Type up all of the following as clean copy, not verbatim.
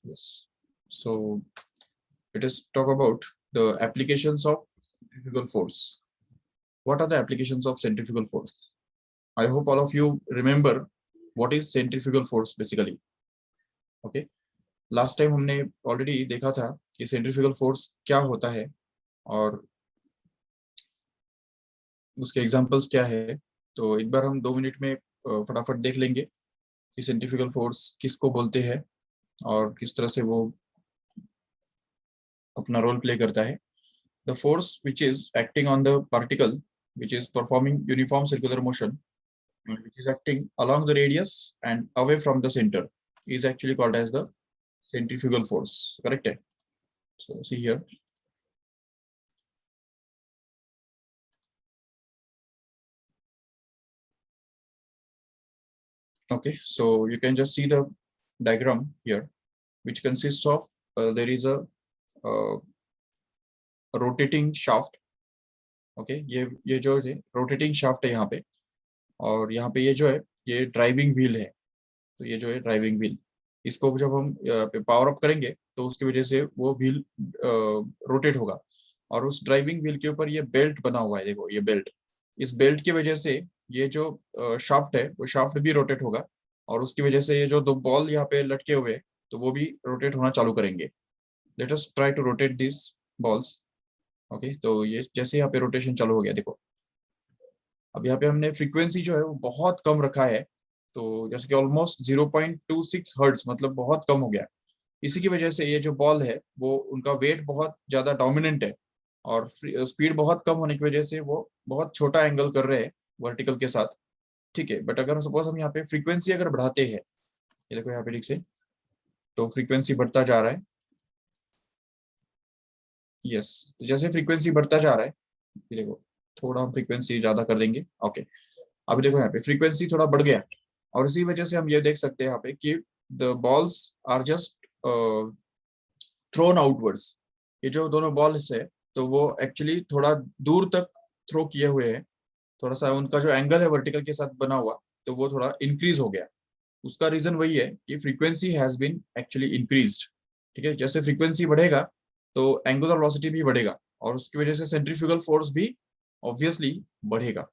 Yes. So let us talk about the applications of centrifugal force. What are the applications of centrifugal force? I hope all of you remember what is centrifugal force basically. Okay. Last time हमने already देखा था कि centrifugal force क्या होता है और उसके examples क्या है। तो एक बार हम 2 मिनट में फटाफट देख लेंगे कि सेंट्रीफ्यूगल फोर्स किसको बोलते हैं और किस तरह से वो अपना रोल प्ले करता है। The force which is acting on the particle which is performing uniform circular motion which is acting along the radius and away from the center is actually called as the centrifugal force. Correct? So see here. Okay, so you can just see the diagram here, which consists of there is a rotating shaft. Okay, ये जो है rotating shaft है यहाँ पे, और यहाँ पे ये जो है ये ड्राइविंग व्हील है। तो ये जो है ड्राइविंग व्हील, इसको जब हम पावर अप करेंगे तो उसकी वजह से वो व्हील रोटेट होगा, और उस ड्राइविंग व्हील के ऊपर ये बेल्ट बना हुआ है। देखो ये बेल्ट, इस बेल्ट की वजह से ये जो शाफ्ट है वो शाफ्ट भी रोटेट होगा, और उसकी वजह से ये जो 2 बॉल यहाँ पे लटके हुए तो वो भी रोटेट होना चालू करेंगे। Let us try to rotate this balls. Okay, तो ये जैसे यहाँ पे रोटेशन चालू हो गया, देखो अब यहाँ पे हमने फ्रीक्वेंसी जो है वो बहुत कम रखा है। तो जैसे कि ऑलमोस्ट 0.26 हर्ट्ज, मतलब बहुत कम हो गया। इसी की वजह से ये जो बॉल है वो उनका वेट बहुत ज्यादा डोमिनेंट है, और स्पीड बहुत कम होने की वजह से वो बहुत छोटा एंगल कर रहे हैं वर्टिकल के साथ। ठीक है, बट अगर सपोज हम यहाँ पे फ्रीक्वेंसी अगर बढ़ाते हैं, ये देखो यहाँ पे ठीक से, तो फ्रीक्वेंसी बढ़ता जा रहा है। यस, जैसे फ्रीक्वेंसी बढ़ता जा रहा है, ये देखो थोड़ा हम फ्रीक्वेंसी ज्यादा कर देंगे। ओके, अभी देखो यहाँ पे फ्रीक्वेंसी थोड़ा बढ़ गया, और इसी वजह से हम ये देख सकते हैं यहाँ पे कि the balls are just thrown outwards. ये जो दोनों बॉल्स है तो वो एक्चुअली थोड़ा दूर तक थ्रो किए हुए हैं। थोड़ा सा उनका जो एंगल है वर्टिकल के साथ बना हुआ, तो वो थोड़ा इंक्रीज हो गया। उसका रीजन वही है कि frequency has been actually increased. ठीक है, जैसे फ्रीक्वेंसी बढ़ेगा तो एंगुलर वेलोसिटी भी बढ़ेगा, और उसकी वजह से सेंट्रीफ्यूगल फोर्स भी ऑब्वियसली बढ़ेगा।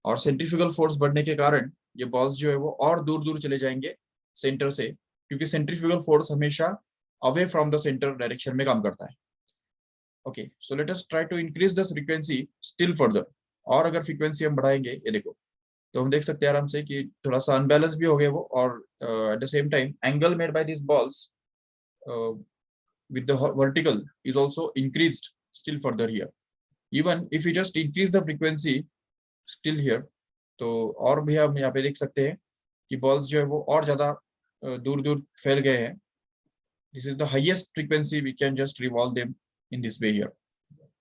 और सेंट्रीफ्यूगल फोर्स बढ़ने के कारण ये बॉल्स जो है वो और दूर दूर चले जाएंगे सेंटर से, क्योंकि सेंट्रीफ्यूगल फोर्स हमेशा away from the centre direction में काम करता है। Okay, so let us try to increase the frequency still further. और अगर फ्रीक्वेंसी हम बढ़ाएंगे, ये देखो, तो हम देख सकते हैं आराम से कि थोड़ा सा अनबैलेंस भी हो गया वो, और at the same time angle made by this balls with the vertical is also increased still further here. Even if we just increase the frequency still here, तो और भी हम यहाँ पे देख सकते हैं कि बॉल्स जो है वो और ज्यादा दूर दूर फैल गए हैं। This is the highest frequency we can just revolve them in this way here.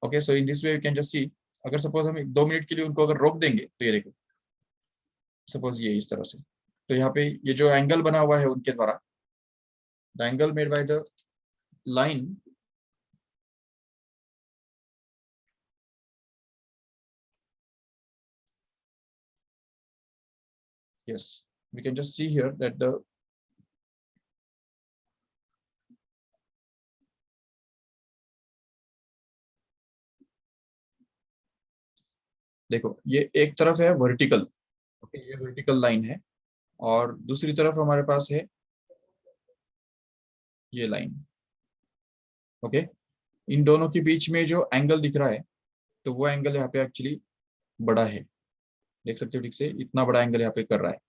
Okay, so in this way we can just see, अगर सपोज हम 2 मिनट के लिए उनको अगर रोक देंगे, तो ये देखो सपोज ये इस तरह से, तो यहाँ पे ये जो एंगल बना हुआ है उनके द्वारा, the angle made by the line, yes, we can just see here that the देखो ये एक तरफ है वर्टिकल। ओके, ये वर्टिकल लाइन है, और दूसरी तरफ हमारे पास है ये लाइन। ओके, इन दोनों के बीच में जो एंगल दिख रहा है, तो वो एंगल यहाँ पे एक्चुअली बड़ा है। देख सकते हो ठीक से, इतना बड़ा एंगल यहाँ पे कर रहा है।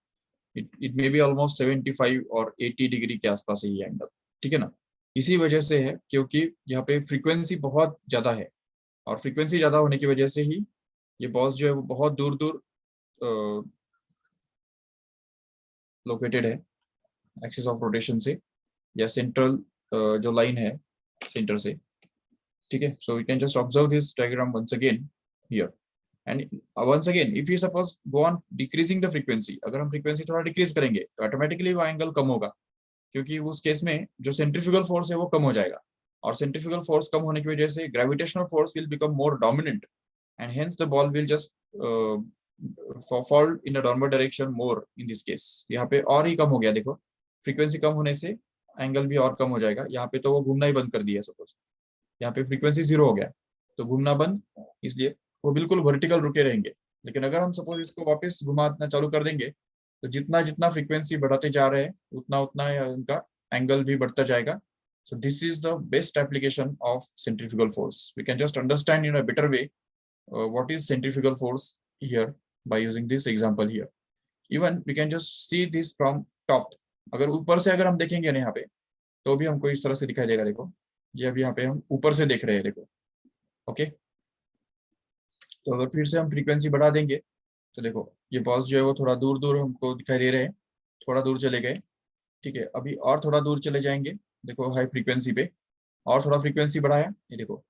इट मे बी ऑलमोस्ट 75 और 80 डिग्री के आसपास है ये एंगल। ठीक है ना, इसी वजह से है क्योंकि यहाँ पे फ्रीक्वेंसी बहुत ज्यादा है, और फ्रीक्वेंसी ज्यादा होने की वजह से ही ये बॉल्स जो है वो बहुत दूर दूर लोकेटेड है एक्सिस ऑफ रोटेशन से, या सेंट्रल जो लाइन है सेंटर से। ठीक है, so we can just observe this diagram once again here, and once again if you suppose go on decreasing the frequency, अगर हम फ्रीक्वेंसी थोड़ा डिक्रीज करेंगे तो ऑटोमेटिकली वो एंगल कम होगा, क्योंकि उस केस में जो सेंट्रीफ्यूगल फोर्स है वो कम हो जाएगा, और सेंट्रीफ्यूगल फोर्स कम होने की वजह से gravitational force will become more dominant, and hence the ball will just fall in a downward direction more in this case। यहाँ पे और ही कम हो गया, देखो फ्रीक्वेंसी कम होने से एंगल भी और कम हो जाएगा। यहाँ पे तो वो घूमना ही बंद कर दिया सपोज, यहाँ पे फ्रीक्वेंसी 0 हो गया तो घूमना बंद, इसलिए वो बिल्कुल वर्टिकल रुके रहेंगे। लेकिन अगर हम सपोज इसको वापस घुमाना चालू कर देंगे तो जितना जितना फ्रीक्वेंसी बढ़ाते जा रहे हैं उतना उतना उनका एंगल भी बढ़ता जाएगा। So this is the best application of centrifugal force. We can just understand in a better way what is centrifugal force here by using this example here. Even we can just see this from top. अगर ऊपर से अगर हम देखेंगे ना यहाँ पे तो भी हमको इस तरह से दिखाई देगा। देखो ये अभी यहाँ पे हम ऊपर से देख रहे हैं, देखो ओके। तो अगर फिर से हम फ्रीक्वेंसी बढ़ा देंगे तो देखो ये बॉल्स जो है वो थोड़ा दूर दूर हमको दिखाई दे रहे हैं, थोड़ा दूर चले गए। ठीक है, अभी और थोड़ा दूर चले जाएंगे, देखो हाई फ्रीक्वेंसी पे और थोड़ा फ्रीक्वेंसी बढ़ाया, ये देखो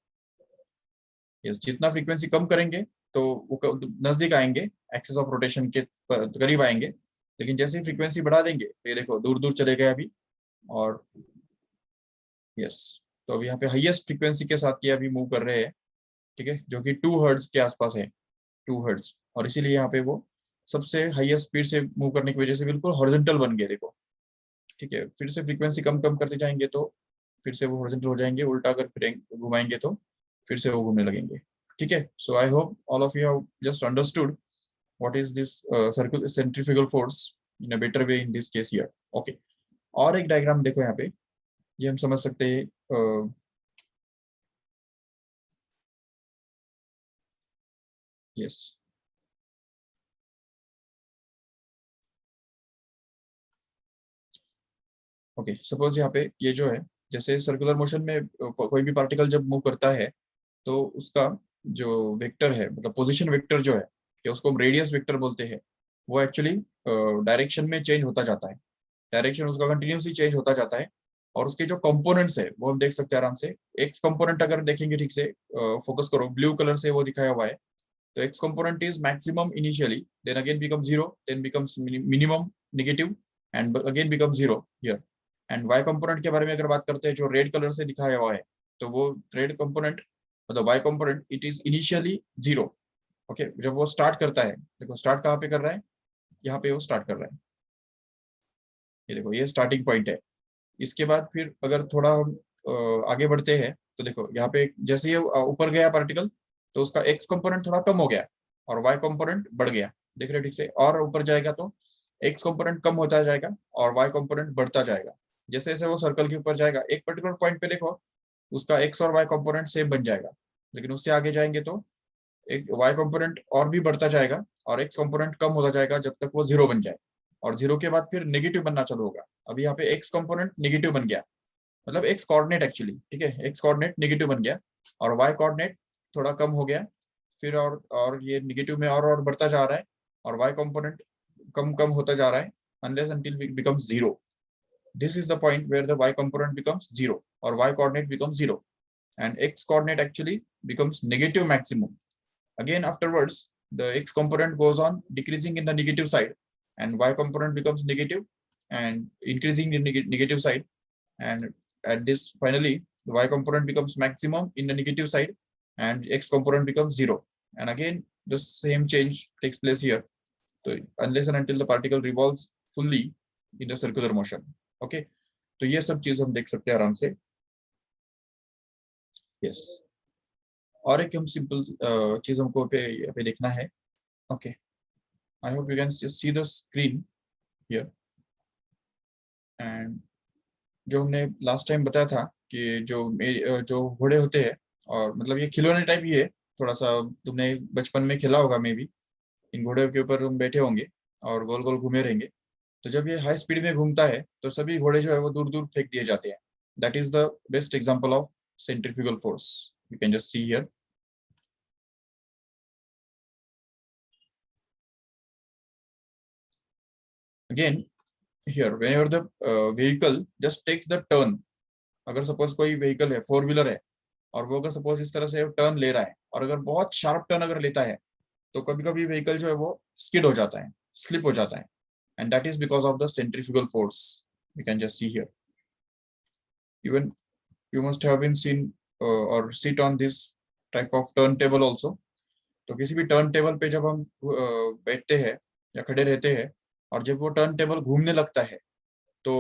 यस। जितना फ्रीक्वेंसी कम करेंगे तो वो नजदीक आएंगे, एक्सिस ऑफ रोटेशन के करीब आएंगे। लेकिन जैसे ही फ्रीक्वेंसी बढ़ा देंगे तो ये देखो दूर दूर चले गए अभी। और यस, तो अभी यहाँ पे हाईएस्ट फ्रीक्वेंसी के साथ ये अभी मूव कर रहे हैं, ठीक है, जो कि 2 हर्ट्ज के आसपास है, 2 हर्ट्ज। और इसीलिए यहाँ पे वो सबसे हाईएस्ट स्पीड से मूव करने की वजह से बिल्कुल हॉरिजॉन्टल बन गए, देखो ठीक है। फिर से फ्रीक्वेंसी कम कम करते जाएंगे तो फिर से वो हॉरिजॉन्टल हो जाएंगे, उल्टा अगर फिर घुमाएंगे तो फिर से वो घूमने लगेंगे। ठीक है, so I hope all of you have just understood what is this circular centrifugal force in a better way in this case here. Okay, और एक डायग्राम देखो यहाँ पे, ये हम समझ सकते हैं। यस, ओके, सपोज यहाँ पे ये जो है, जैसे सर्कुलर मोशन में कोई भी पार्टिकल जब मूव करता है तो उसका जो वेक्टर है, मतलब पोजीशन वेक्टर जो है, या उसको हम रेडियस वेक्टर बोलते हैं, वो एक्चुअली डायरेक्शन में चेंज होता जाता है। डायरेक्शन उसका कंटिन्यूसली चेंज होता जाता है। और उसके जो कंपोनेंट्स है वो हम देख सकते हैं आराम से। एक्स कंपोनेंट अगर देखेंगे ठीक से, फोकस करो, ब्लू कलर से वो दिखाया हुआ है। तो x component is maximum initially, then again become zero, then becomes minimum negative, and again become zero here. And y component के बारे में अगर बात करते हैं, जो रेड कलर से दिखाया हुआ है, तो वो रेड कंपोनेंट मतलब y component it is initially zero. Okay, जब वो स्टार्ट करता है, देखो स्टार्ट कहाँ पे कर रहा है, यहाँ पे वो स्टार्ट कर रहा है, ये देखो ये स्टार्टिंग पॉइंट है। इसके बाद फिर अगर थोड़ा हम आगे बढ़ते हैं तो देखो यहाँ पे जैसे ये ऊपर गया पार्टिकल तो उसका एक्स कंपोनेंट थोड़ा कम हो गया और वाई कंपोनेंट बढ़ गया, देख रहे हो ठीक से। और ऊपर जाएगा तो एक्स कंपोनेंट कम होता जाएगा और वाई कंपोनेंट बढ़ता जाएगा। जैसे जैसे वो सर्कल के ऊपर जाएगा एक पर्टिकुलर पॉइंट पे देखो उसका एक्स और वाई कंपोनेंट सेम बन जाएगा। लेकिन उससे आगे जाएंगे तो एक वाई कंपोनेंट और भी बढ़ता जाएगा और एक्स कंपोनेंट कम होता जाएगा जब तक वो जीरो बन जाए। और जीरो के बाद फिर नेगेटिव बनना चालू होगा। अभी यहाँ पे एक्स कंपोनेंट नेगेटिव बन गया, मतलब एक्स कोऑर्डिनेट एक्चुअली, ठीक है, एक्स कोऑर्डिनेट नेगेटिव बन गया और वाई कोऑर्डिनेट थोड़ा कम हो गया। फिर और ये नेगेटिव में और बढ़ता जा रहा है और वाई कंपोनेंट कम कम होता जा रहा है unless until it becomes zero. This is the point where the y component becomes zero or y coordinate becomes zero and x coordinate actually becomes negative maximum. Again afterwards the x component goes on decreasing in the negative side and y component becomes negative and increasing in negative side, and at this finally the y component becomes maximum in the negative side and x component becomes zero, and again the same change takes place here. So unless and until the particle revolves fully in the circular motion. Okay, तो ये सब चीज हम देख सकते हैं आराम से। यस, और एक हम सिंपल चीज हमको पे देखना है। Okay, I hope you can see the screen here. And जो हमने लास्ट टाइम बताया था कि जो घोड़े होते हैं, और मतलब ये खिलौने टाइप ही है थोड़ा सा, तुमने बचपन में खेला होगा मे बी। इन घोड़े के ऊपर हम बैठे होंगे और गोल गोल घूमे रहेंगे। तो जब ये हाई स्पीड में घूमता है तो सभी घोड़े जो है वो दूर दूर फेंक दिए जाते हैं। That is the best example of centrifugal force, you can just see here. Again here whenever the vehicle just takes the turn, अगर सपोज कोई व्हीकल है, फोर व्हीलर है, और वो अगर सपोज इस तरह से टर्न ले रहा है और अगर बहुत शार्प टर्न अगर लेता है तो कभी कभी व्हीकल जो है वो स्किड हो जाता है, स्लिप हो जाता है, and that is because of the centrifugal force. You can just see here. Even you must have been seen or sit on this type of turntable also। तो किसी भी टर्न टेबल पे जब हम बैठते हैं या खड़े रहते हैं और जब वो टर्न टेबल घूमने लगता है तो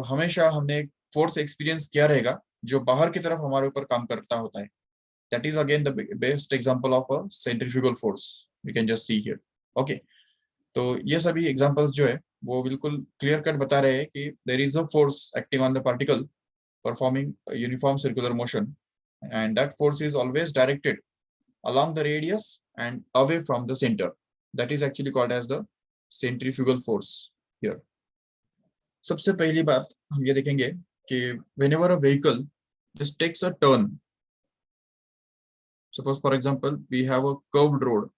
हमेशा हमने एक फोर्स एक्सपीरियंस किया रहेगा जो बाहर की तरफ हमारे ऊपर काम करता होता है. That is again the best example of a centrifugal force. We can just see here. Okay, तो ये सभी एग्जांपल्स जो है वो बिल्कुल क्लियर कट बता रहे हैं कि there is a force acting on the particle performing a uniform circular motion, and that force is always directed along the radius and away from the center. That is actually called as the centrifugal force here. सबसे पहली बात हम ये देखेंगे कि whenever a vehicle just takes a turn, suppose for example we have a curved road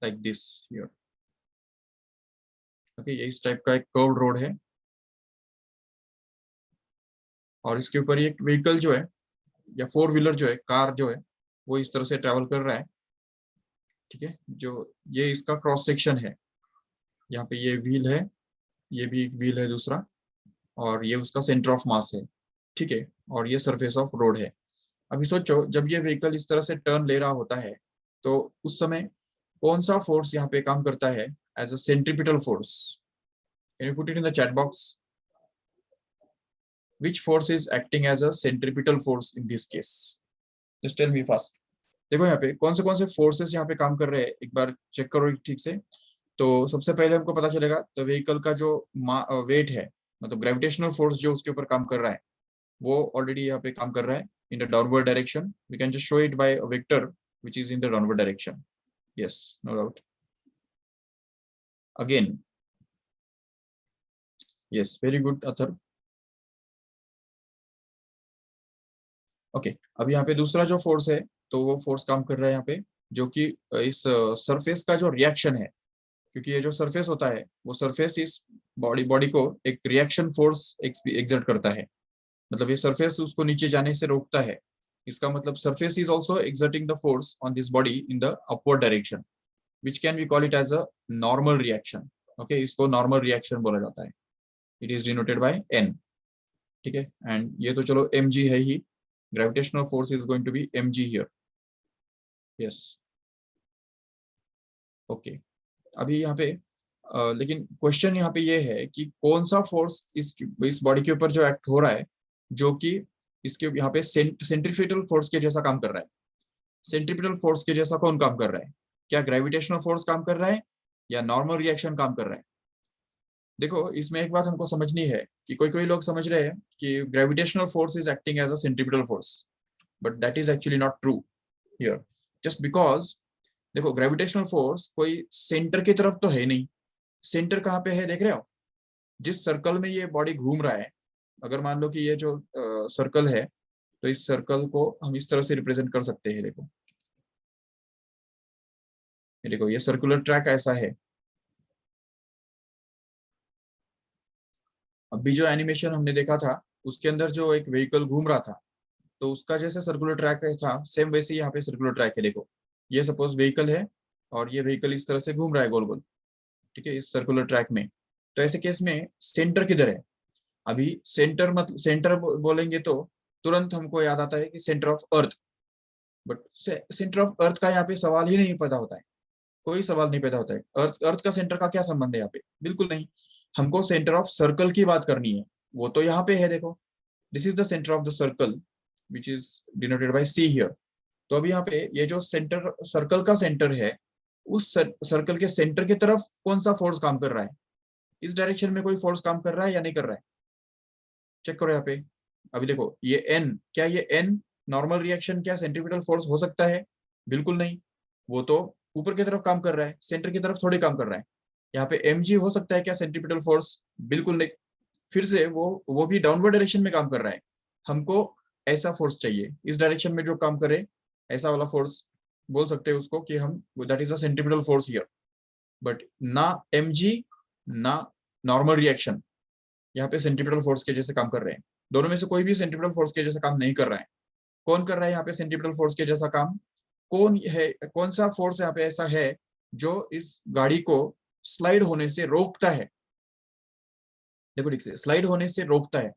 like this here. okay, ये इस type का एक curved road है और इसके ऊपर एक व्हीकल जो है या फोर व्हीलर जो है, कार जो है, वो इस तरह से ट्रेवल कर रहा है. ठीक है, जो ये इसका क्रॉस सेक्शन है, यहाँ पे ये व्हील है, ये भी एक व्हील है दूसरा, और ये उसका सेंटर ऑफ मास है. ठीक है, और ये सरफेस ऑफ रोड है. अभी सोचो जब ये व्हीकल इस तरह से टर्न ले रहा होता है तो उस समय कौन सा फोर्स यहाँ पे काम करता है as a centripetal force. Can you put it in the chat box? Which force is acting as a centripetal force in this case? Just tell me fast. देखो यहाँ पे कौन से फोर्सेस यहाँ पे काम कर रहे हैं, एक बार चेक करो ठीक से. तो सबसे पहले हमको पता चलेगा तो व्हीकल का जो वेट है, मतलब ग्रेविटेशनल फोर्स जो उसके ऊपर काम कर रहा है, वो ऑलरेडी यहाँ पे काम कर रहा है in the downward direction. We can just show it by a vector which is in the downward direction. Yes, no doubt. Again, yes, very good Athar. Okay, अब यहाँ पे दूसरा जो फोर्स है तो वो फोर्स काम कर रहा है यहाँ पे, जो कि इस सरफेस का जो रिएक्शन है, क्योंकि ये जो सरफेस होता है वो सरफेस इस बॉडी बॉडी को एक रिएक्शन फोर्स एक्सर्ट करता है. मतलब ये सरफेस उसको नीचे जाने से रोकता है. इसका मतलब surface is also exerting the force on this body in the upward direction, which can be call it as a normal reaction. Okay, इसको नॉर्मल रिएक्शन बोला जाता है. It is denoted by N. ठीक है, एंड ये तो चलो m g है ही. Gravitational force is going to be m g here. Yes, okay. अभी यहाँ पे लेकिन क्वेश्चन यहाँ पे ये है कि कौन सा फोर्स इस बॉडी के ऊपर जो एक्ट हो रहा है, जो कि इसके यहाँ पे सेंट्रीफ्यूगल फोर्स के जैसा काम कर रहा है. सेंट्रीपिटल फोर्स के जैसा कौन काम कर रहा है? क्या ग्रेविटेशनल फोर्स काम कर रहा है या नॉर्मल रिएक्शन काम कर रहा है? देखो, इसमें एक बात हमको समझनी है कि कोई कोई लोग समझ रहे हैं कि gravitational force is acting as a centripetal force, but that is actually not true here. Just because देखो, ग्रेविटेशनल फोर्स कोई सेंटर की तरफ तो है नहीं. सेंटर कहाँ पे है देख रहे हो? जिस सर्कल में ये बॉडी घूम रहा है, अगर मान लो कि ये जो सर्कल है, तो इस सर्कल को हम इस तरह से रिप्रेजेंट कर सकते हैं. देखो, ये देखो, ये सर्कुलर ट्रैक ऐसा है. अभी जो एनिमेशन हमने देखा था उसके अंदर जो एक व्हीकल घूम रहा था, तो उसका जैसे सर्कुलर ट्रैक था, सेम वैसे ही यहाँ पे सर्कुलर ट्रैक है. देखो, ये सपोज व्हीकल है और ये व्हीकल इस तरह से घूम रहा है गोल गोल. ठीक है, इस सर्कुलर ट्रैक में. तो ऐसे केस में सेंटर किधर है? अभी सेंटर मतलब सेंटर बोलेंगे तो तुरंत हमको याद आता है कि centre of earth. But centre of earth का यहाँ पे सवाल ही नहीं पैदा होता है. कोई सवाल नहीं पैदा होता है. अर्थ अर्थ का सेंटर का क्या संबंध है यहाँ पे? बिल्कुल नहीं. हमको सेंटर ऑफ सर्कल की बात करनी है. वो तो यहाँ पे है. देखो, this is the centre of the circle which is denoted bye see here. तो अभी यहाँ पे ये जो सेंटर सर्कल का सेंटर है, उस सर्कल के सेंटर की तरफ कौन सा फोर्स काम कर रहा है? इस डायरेक्शन में कोई फोर्स काम कर रहा है या नहीं कर रहा है? चेक करो यहाँ पे. अभी देखो, ये एन, क्या ये एन नॉर्मल रिएक्शन, क्या सेंट्रीपिटल फोर्स हो सकता है? बिल्कुल नहीं. वो तो ऊपर की तरफ काम कर रहा है, सेंटर की तरफ थोड़ी काम कर रहा है. यहाँ पे एम जी हो सकता है क्या सेंट्रीपिटल फोर्स? बिल्कुल नहीं. फिर से वो भी डाउनवर्ड डायरेक्शन में काम कर रहा है. हमको ऐसा फोर्स चाहिए इस डायरेक्शन में जो काम करे, ऐसा वाला फोर्स बोल सकते हैं उसको कि हम that is a centripetal force here. But ना एम जी ना नॉर्मल रिएक्शन यहाँ पे सेंट्रीपिटल फोर्स के जैसे काम कर रहे हैं. दोनों में से कोई भी सेंट्रीपिटल फोर्स के जैसा काम नहीं कर रहा है. कौन कर रहा है यहाँ पे सेंट्रीपिटल फोर्स के जैसा काम? कौन है, कौन सा फोर्स यहाँ पे ऐसा है जो इस गाड़ी को स्लाइड होने से रोकता है? देखो ठीक से, स्लाइड होने से रोकता है.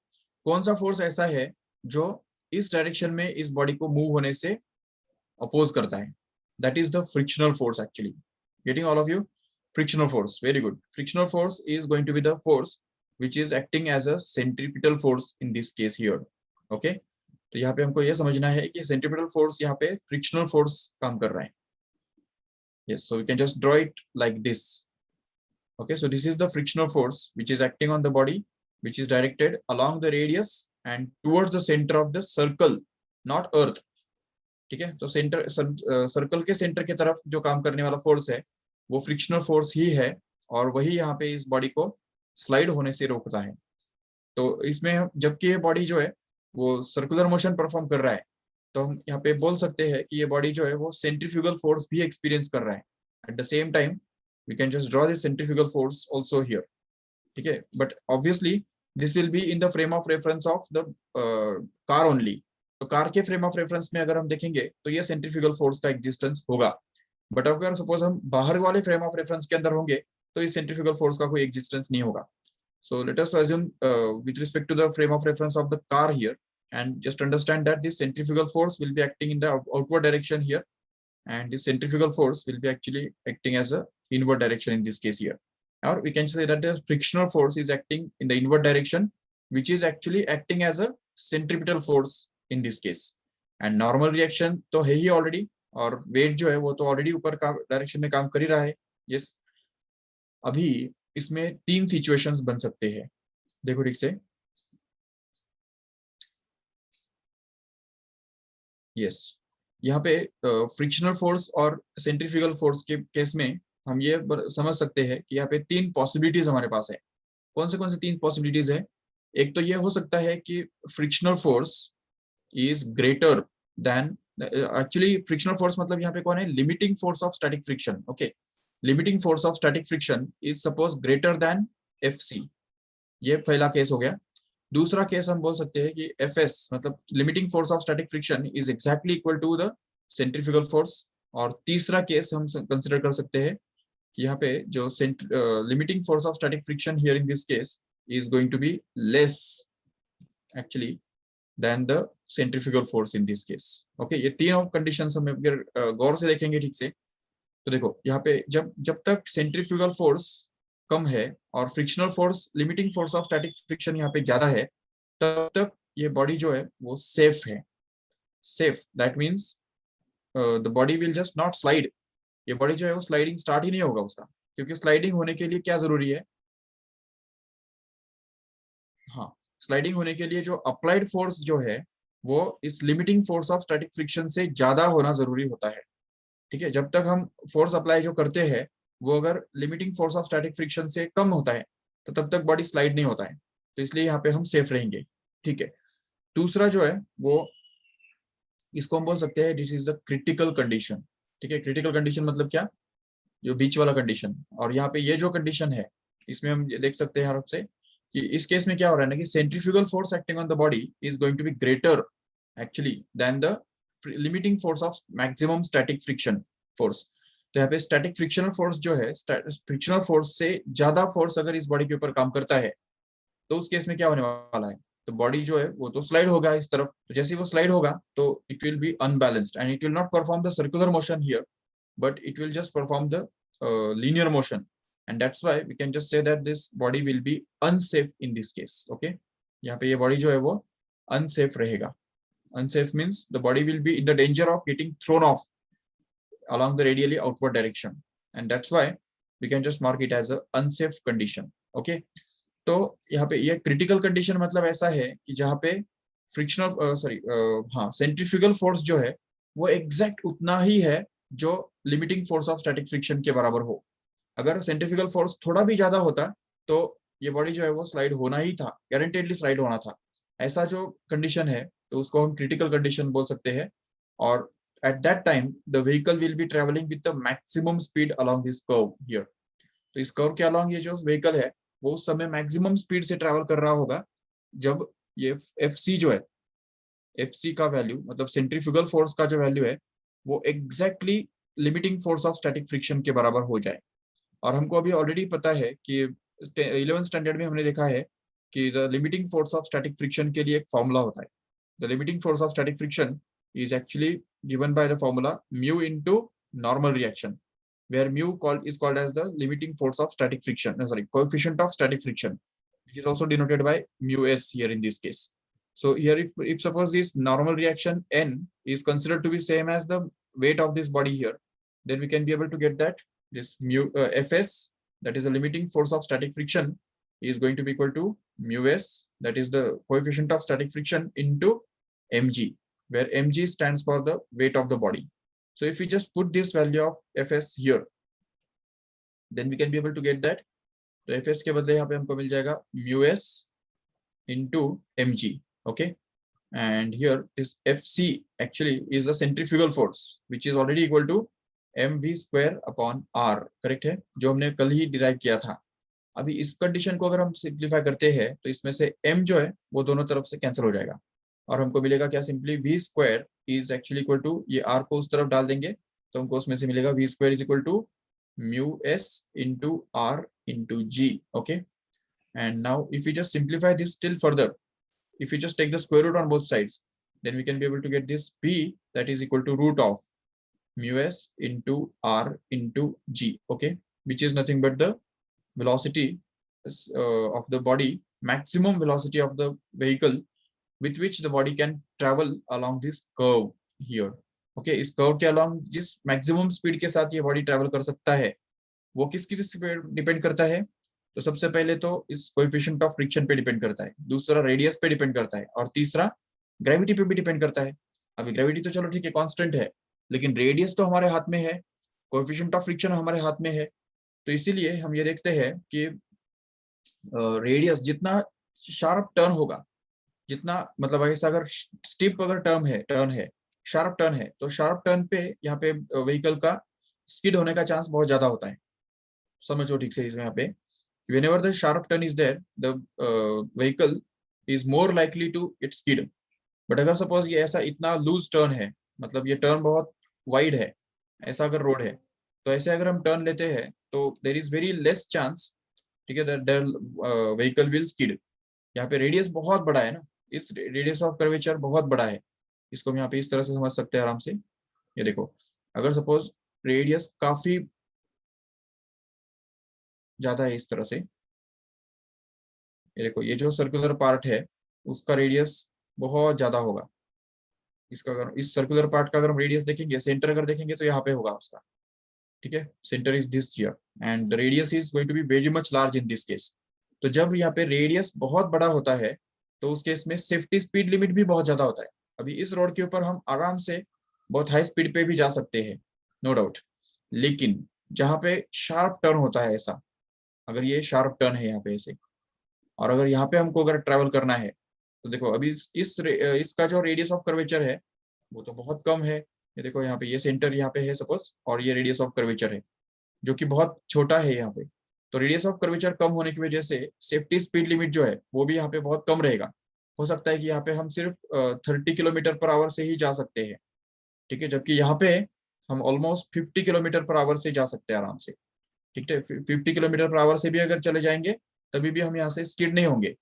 कौन सा फोर्स ऐसा है जो इस डायरेक्शन में इस बॉडी को मूव होने से अपोज करता है? That is the frictional force actually. Getting all of you? Frictional force, very good. Frictional force is going to be the force which is acting as a centripetal force in this case here. Okay, तो यहाँ पे हमको ये समझना है कि centripetal force यहाँ पे frictional force काम कर रहा है. Yes, so we can just draw it like this. Okay, so this is the frictional force which is acting on the body, which is directed along the radius and towards the center of the circle, not earth. ठीक है, तो centre circle के centre की तरफ जो काम करने वाला फोर्स है वो फ्रिक्शनल फोर्स ही है, और वही यहाँ पे इस बॉडी को स्लाइड होने से रोकता है. तो इसमें जबकि ये बॉडी जो है वो सर्कुलर मोशन परफॉर्म कर रहा है, तो हम यहाँ पे बोल सकते हैं कि ये बॉडी जो है वो सेंट्रीफ्यूगल फोर्स भी एक्सपीरियंस कर रहा है. At the same time we can just draw this centrifugal force also here. ठीक है, but obviously this will be in the frame of reference of the car only. तो कार के frame of reference में अगर हम देखेंगे तो ये सेंट्रीफ्यूगल फोर्स का एग्जिस्टेंस होगा. बट अगर सपोज हम बाहर वाले फ्रेम ऑफ रेफरेंस के अंदर होंगे तो इस सेंट्रीफ्यूगल फोर्स का कोई एग्जिस्टेंस नहीं होगा. So let us assume with respect to the frame of reference of the car here, and just understand that this centrifugal force will be acting in the outward direction here, and this centrifugal force will be actually acting as a inward direction in this case here. Or we can say that the frictional force is acting in the inward direction, which is actually acting as a centripetal force in this case. And normal reaction तो है ही already, और weight जो है वो तो already ऊपर का direction में काम कर ही रहा है. Yes. अभी इसमें 3 सिचुएशंस बन सकते हैं. देखो ठीक से. यस, यहाँ पे फ्रिक्शनल फोर्स और सेंट्रीफ्यूगल फोर्स के केस में हम ये समझ सकते हैं कि यहाँ पे 3 पॉसिबिलिटीज हमारे पास है. कौन से 3 पॉसिबिलिटीज है? एक तो ये हो सकता है कि frictional force is greater than, actually fictional force मतलब यहाँ पे कौन है? Limiting force of static friction. Okay, limiting force of static friction is suppose greater than FC. ये पहला केस हो गया. दूसरा केस हम बोल सकते हैं कि FS मतलब limiting force of static friction is exactly equal to the centrifugal force. और तीसरा केस हम कंसिडर कर सकते हैं कि यहाँ पे जो limiting force of static friction here in this case is going to be less actually than the centrifugal force in this case. Okay, ये तीनों कंडीशंस हम अगर गौर से देखेंगे ठीक से तो देखो यहाँ पे जब तक सेंट्रीफ्यूगल फोर्स कम है और frictional force limiting force of static friction यहाँ पे ज्यादा है, तब तक ये बॉडी जो है वो सेफ है. Safe that means the body will just not slide. ये बॉडी जो है वो स्लाइडिंग स्टार्ट ही नहीं होगा उसका, क्योंकि स्लाइडिंग होने के लिए क्या जरूरी है? हाँ, स्लाइडिंग होने के लिए जो अप्लाइड फोर्स जो है वो इस limiting force of static friction से ज्यादा होना जरूरी होता है. ठीक है, जब तक हम फोर्स अप्लाई जो करते हैं वो अगर limiting force of static friction से कम होता है तो तब तक बॉडी स्लाइड नहीं होता है. तो इसलिए यहाँ पे हम सेफ रहेंगे. ठीक है, दूसरा जो है वो इसको हम बोल सकते हैं this is the critical condition. ठीक है, क्रिटिकल कंडीशन मतलब क्या? जो बीच वाला कंडीशन. और यहाँ पे ये जो कंडीशन है इसमें हम देख सकते हैं आपसे कि इस केस में क्या हो रहा है ना कि centrifugal force acting on the body is going to be greater actually than the limiting force of maximum static friction force. तो यहाँ पे स्टैटिक फ्रिक्शनल फोर्स जो है फ्रिक्शनल फोर्स से ज्यादा फोर्स अगर इस बॉडी के ऊपर काम करता है तो उस केस में क्या होने वाला है? तो बॉडी जो है वो तो स्लाइड होगा इस तरफ. तो जैसे वो स्लाइड होगा तो it will B unbalanced and it will not perform the circular motion here, but it will just perform the linear motion, and that's why we can just say that this body will be unsafe in this case. Okay, यहाँ पे ये body जो है वो unsafe रहेगा. Unsafe means the body will be in the danger of getting thrown off along the radially outward direction, and that's why we can just mark it as a unsafe condition. Okay, तो यहाँ पे ये critical condition मतलब ऐसा है कि जहाँ पे फ्रिक्शनल सेंट्रीफ्यूगल फोर्स जो है वो एग्जैक्ट उतना ही है जो limiting force of static friction के बराबर हो. अगर सेंट्रीफ्यूगल फोर्स थोड़ा भी ज्यादा होता तो ये बॉडी जो है वो स्लाइड होना ही था, गारंटेडली स्लाइड होना था. ऐसा जो कंडीशन है तो उसको हम क्रिटिकल कंडीशन बोल सकते हैं. और at that time the vehicle will be travelling with the maximum speed along this curve here. तो इस कर्व के अलोंग ये जो व्हीकल है वो उस समय मैक्सिमम स्पीड से ट्रेवल कर रहा होगा जब ये FC जो है, FC का वैल्यू मतलब सेंट्रीफ्यूगल फोर्स का जो वैल्यू है वो exactly limiting force of static friction के बराबर हो जाए. और हमको अभी ऑलरेडी पता है कि 11th स्टैंडर्ड में हमने देखा है कि the limiting force of static friction के लिए एक फॉर्मूला होता है. The limiting force of static friction is actually given by the formula mu into normal reaction, where mu is called as the limiting force of static friction, coefficient of static friction, which is also denoted by mu s here in this case. So here, if suppose this normal reaction N is considered to be same as the weight of this body here, then we can be able to get that this mu Fs, that is the limiting force of static friction, is going to be equal to mu s, that is the coefficient of static friction, into mg, where mg stands for the weight of the body. So if we just put this value of Fs here, then we can be able to get that. तो Fs के बदले यहाँ पे हमको मिल जाएगा mu s into mg. Okay, and here is Fc actually is the centrifugal force, which is already equal to mv square upon r. Correct है, जो हमने कल ही डिराइव किया था. अभी इस कंडीशन को अगर हम सिंप्लीफाई करते हैं तो इसमें से m जो है वो दोनों तरफ से कैंसिल हो जाएगा और हमको मिलेगा क्या, simply v square is actually equal to, ये r को उस तरफ डाल देंगे तो हमको उसमें से मिलेगा v square is equal to mu s into r into g. Okay, and now if we just simplify this still further, if we just take the square root on both sides, then we can be able to get this p, that is equal to root of mu s into r into g. Okay, which is nothing but the velocity of the body, maximum velocity of the vehicle with which the body can travel along this curve here. Okay, इस curve के along जिस maximum speed के साथ ये body travel कर सकता है, वो किसकी स्पीड डिपेंड करता है? तो सबसे पहले तो इस कोएफिशिएंट ऑफ फ्रिक्शन पे डिपेंड करता है, दूसरा रेडियस पे डिपेंड करता है, और तीसरा ग्रेविटी पे भी डिपेंड करता है. अभी ग्रेविटी तो चलो ठीक है कांस्टेंट है, लेकिन रेडियस तो हमारे हाथ में है, कोएफिशिएंट ऑफ फ्रिक्शन हमारे हाथ में है. तो इसीलिए हम ये देखते हैं कि रेडियस जितना शार्प टर्न होगा, जितना मतलब ऐसा अगर स्टिप अगर टर्न है शार्प टर्न है, तो शार्प टर्न पे यहाँ पे व्हीकल का स्किड होने का चांस बहुत ज्यादा होता है. समझो ठीक से इसमें यहाँ पे, whenever the sharp turn is there, the vehicle is more likely to get skid. But अगर सपोज ये ऐसा इतना लूज टर्न है, मतलब ये टर्न बहुत वाइड है, ऐसा अगर रोड है, तो ऐसे अगर हम टर्न लेते हैं तो there is very less chance, ठीक है, व्हीकल विल स्किड. यहाँ पे रेडियस बहुत बड़ा है ना, इस रेडियस ऑफ कर्वेचर बहुत बड़ा है, इसको हम यहाँ पे इस तरह से समझ सकते हैं आराम से. ये देखो, अगर सपोज रेडियस काफी ज्यादा है इस तरह से, ये देखो ये जो सर्कुलर पार्ट है उसका रेडियस बहुत ज्यादा होगा. इसका अगर इस सर्कुलर पार्ट का अगर हम रेडियस देखेंगे, सेंटर अगर देखेंगे तो यहाँ पे होगा उसका, ठीक है, centre is this here and the radius is going to be very much large in this case. तो जब यहाँ पे रेडियस बहुत बड़ा होता है तो उस केस में सेफ्टी स्पीड लिमिट भी बहुत ज्यादा होता है. अभी इस रोड के ऊपर हम आराम से बहुत हाई स्पीड पे भी जा सकते हैं, नो डाउट, लेकिन जहाँ पे शार्प टर्न होता है ऐसा, अगर ये शार्प टर्न है यहाँ पे ऐसे, और अगर यहाँ पे हमको अगर ट्रेवल करना है, तो देखो अभी इसका जो रेडियस ऑफ कर्वेचर है वो तो बहुत कम है. ये देखो यहाँ पे ये सेंटर यहाँ पे है सपोज, और ये रेडियस ऑफ कर्वेचर है जो कि बहुत छोटा है यहाँ पे. तो रेडियस ऑफ कर्वेचर कम होने की वजह से सेफ्टी स्पीड लिमिट जो है वो भी यहाँ पे बहुत कम रहेगा. हो सकता है कि यहाँ पे हम सिर्फ 30 किलोमीटर पर आवर से ही जा सकते हैं, ठीक है, जबकि यहाँ पे हम ऑलमोस्ट 50 किलोमीटर पर आवर से जा सकते हैं आराम से. ठीक है, 50 किलोमीटर पर आवर से भी अगर चले जाएंगे तभी भी हम यहाँ से स्किड नहीं होंगे,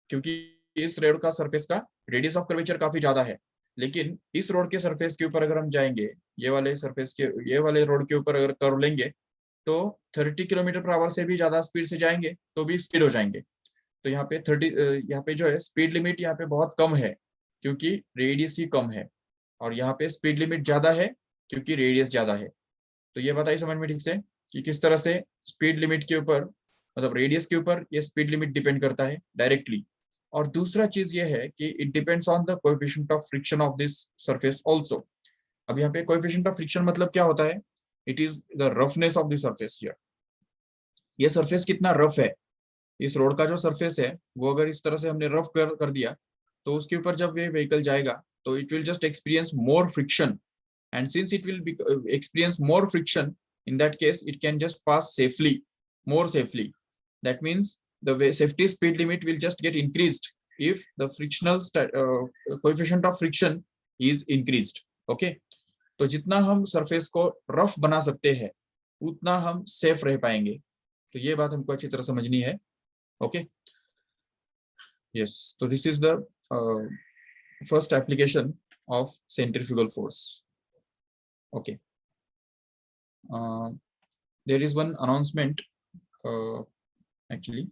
क्योंकि इस रोड का सरफेस का रेडियस ऑफ कर्वेचर काफी ज्यादा है. लेकिन इस रोड के सरफेस के ऊपर अगर हम जाएंगे, ये वाले सरफेस के, ये वाले रोड के ऊपर अगर कर्व लेंगे तो 30 किलोमीटर पर आवर से भी ज्यादा स्पीड से जाएंगे तो भी स्किड हो जाएंगे. तो यहाँ पे 30, यहाँ पे जो है स्पीड लिमिट यहाँ पे बहुत कम है क्योंकि रेडियस ही कम है, और यहाँ पे स्पीड लिमिट ज्यादा है क्योंकि रेडियस ज्यादा है. तो ये बताइए समझ में ठीक से कि किस तरह से स्पीड लिमिट के ऊपर, मतलब रेडियस के ऊपर ये स्पीड लिमिट डिपेंड करता है डायरेक्टली. और दूसरा चीज ये है कि it depends on the coefficient of friction of this surface also. अब यहाँ पे कोएफिशिएंट ऑफ फ्रिक्शन मतलब क्या होता है? It is the roughness of the surface here. ये सरफेस कितना रफ है, इस रोड का जो सरफेस है वो अगर इस तरह से हमने रफ कर दिया तो उसके ऊपर जब ये व्हीकल जाएगा तो it will just experience more friction, and since it will be, experience more friction, in that case it can just pass safely, more safely. That means the safety speed limit will just get increased if the frictional coefficient of friction is increased. Okay, तो जितना हम surface को rough बना सकते हैं उतना हम safe रह पाएंगे. तो ये बात हमको अच्छी तरह समझनी है. ओके, यस, तो this is the first application of centrifugal force. Okay, there is one announcement actually.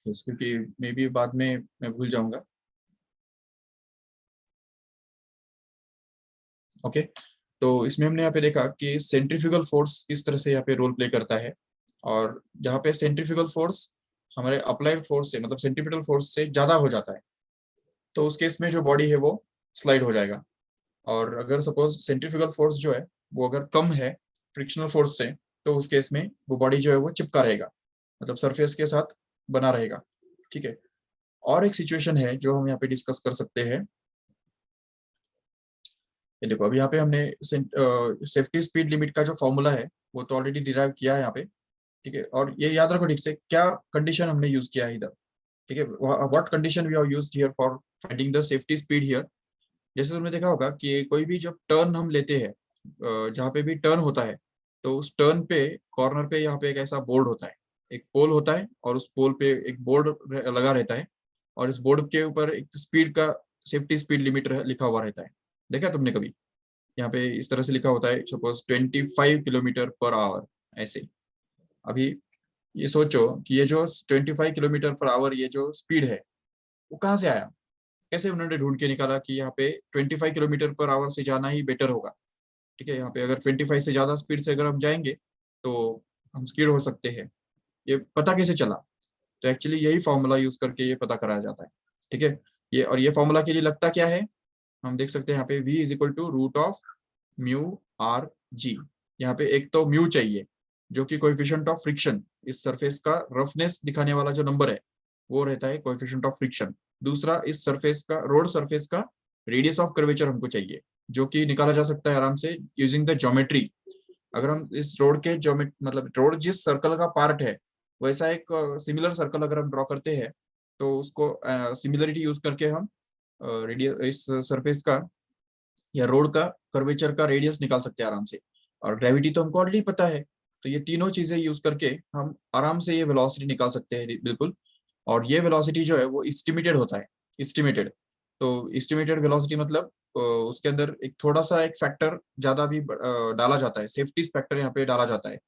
क्योंकि मे बी बाद में मैं भूल जाऊंगा। ओके, तो इसमें हमने यहाँ पे देखा कि सेंट्रीफ्यूगल फोर्स किस तरह से यहाँ पे रोल प्ले करता है, और जहाँ पे सेंट्रीफ्यूगल फोर्स हमारे अप्लाइड फोर्स से मतलब सेंट्रीपिटल फोर्स से ज्यादा हो जाता है, तो उस केस में जो बॉडी है वो स्लाइड हो जाएगा। और अगर सपोज सेंट्रीफ्यूगल फोर्स जो है वो अगर कम है फ्रिक्शनल फोर्स से, तो उस केस में वो बॉडी जो है वो चिपका रहेगा, मतलब सरफेस के साथ बना रहेगा। ठीक है, और एक सिचुएशन है जो हम यहाँ पे डिस्कस कर सकते हैं। ये देखो, अभी यहाँ पे हमने सेफ्टी स्पीड लिमिट का जो फॉर्मूला है वो तो ऑलरेडी डिराइव किया है यहाँ पे। ठीक है, और ये याद रखो ठीक से क्या कंडीशन हमने यूज किया है इधर। ठीक है, what condition we have used here for finding the safety speed here. जैसे तुमने देखा होगा कि कोई भी जब टर्न हम लेते हैं, जहाँ पे भी टर्न होता है, तो उस टर्न पे कॉर्नर पे यहाँ पे एक ऐसा बोर्ड होता है, एक पोल होता है, और उस पोल पे एक बोर्ड लगा रहता है, और इस बोर्ड के ऊपर एक स्पीड का सेफ्टी स्पीड लिमिट लिखा हुआ रहता है। देखा तुमने कभी? यहाँ पे इस तरह से लिखा होता है, सपोज 25 किलोमीटर पर आवर, ऐसे। अभी ये सोचो कि ये जो 25 किलोमीटर पर आवर ये जो स्पीड है वो कहाँ से आया? कैसे उन्होंने ढूंढ के निकाला कि यहाँ पे 25 किलोमीटर पर आवर से जाना ही बेटर होगा? ठीक है, यहाँ पे अगर 25 से ज्यादा स्पीड से अगर हम जाएंगे तो हम स्किड हो सकते हैं। ये पता कैसे चला? तो एक्चुअली यही फॉर्मूला यूज करके ये पता कराया जाता है। ठीक है, ये और ये फॉर्मूला के लिए लगता क्या है, हम देख सकते हैं यहाँ पे v is equal to root of mu r g. यहाँ पे एक तो म्यू चाहिए जो कि कोएफिशिएंट ऑफ फ्रिक्शन, इस सरफेस का रफनेस दिखाने वाला जो नंबर है वो रहता है कोएफिशिएंट ऑफ फ्रिक्शन। दूसरा, इस सरफेस का रोड सरफेस का रेडियस ऑफ कर्वेचर हमको चाहिए, जो कि निकाला जा सकता है आराम से यूजिंग द ज्योमेट्री। अगर हम इस रोड के ज्योमेट मतलब रोड जिस सर्कल का पार्ट है वैसा एक सिमिलर सर्कल अगर हम ड्रॉ करते हैं, तो उसको सिमिलरिटी यूज करके हम रेडियस इस सरफेस का या रोड का कर्वेचर का रेडियस निकाल सकते हैं आराम से। और ग्रेविटी तो हमको ऑलरेडी पता है, तो ये तीनों चीजें यूज करके हम आराम से ये वेलोसिटी निकाल सकते हैं बिल्कुल। और ये वेलोसिटी जो है वो एस्टिमेटेड होता है, एस्टिमेटेड। तो एस्टिमेटेड वेलोसिटी मतलब उसके अंदर एक थोड़ा सा एक फैक्टर ज्यादा भी डाला जाता है, सेफ्टी फैक्टर यहाँ पे डाला जाता है।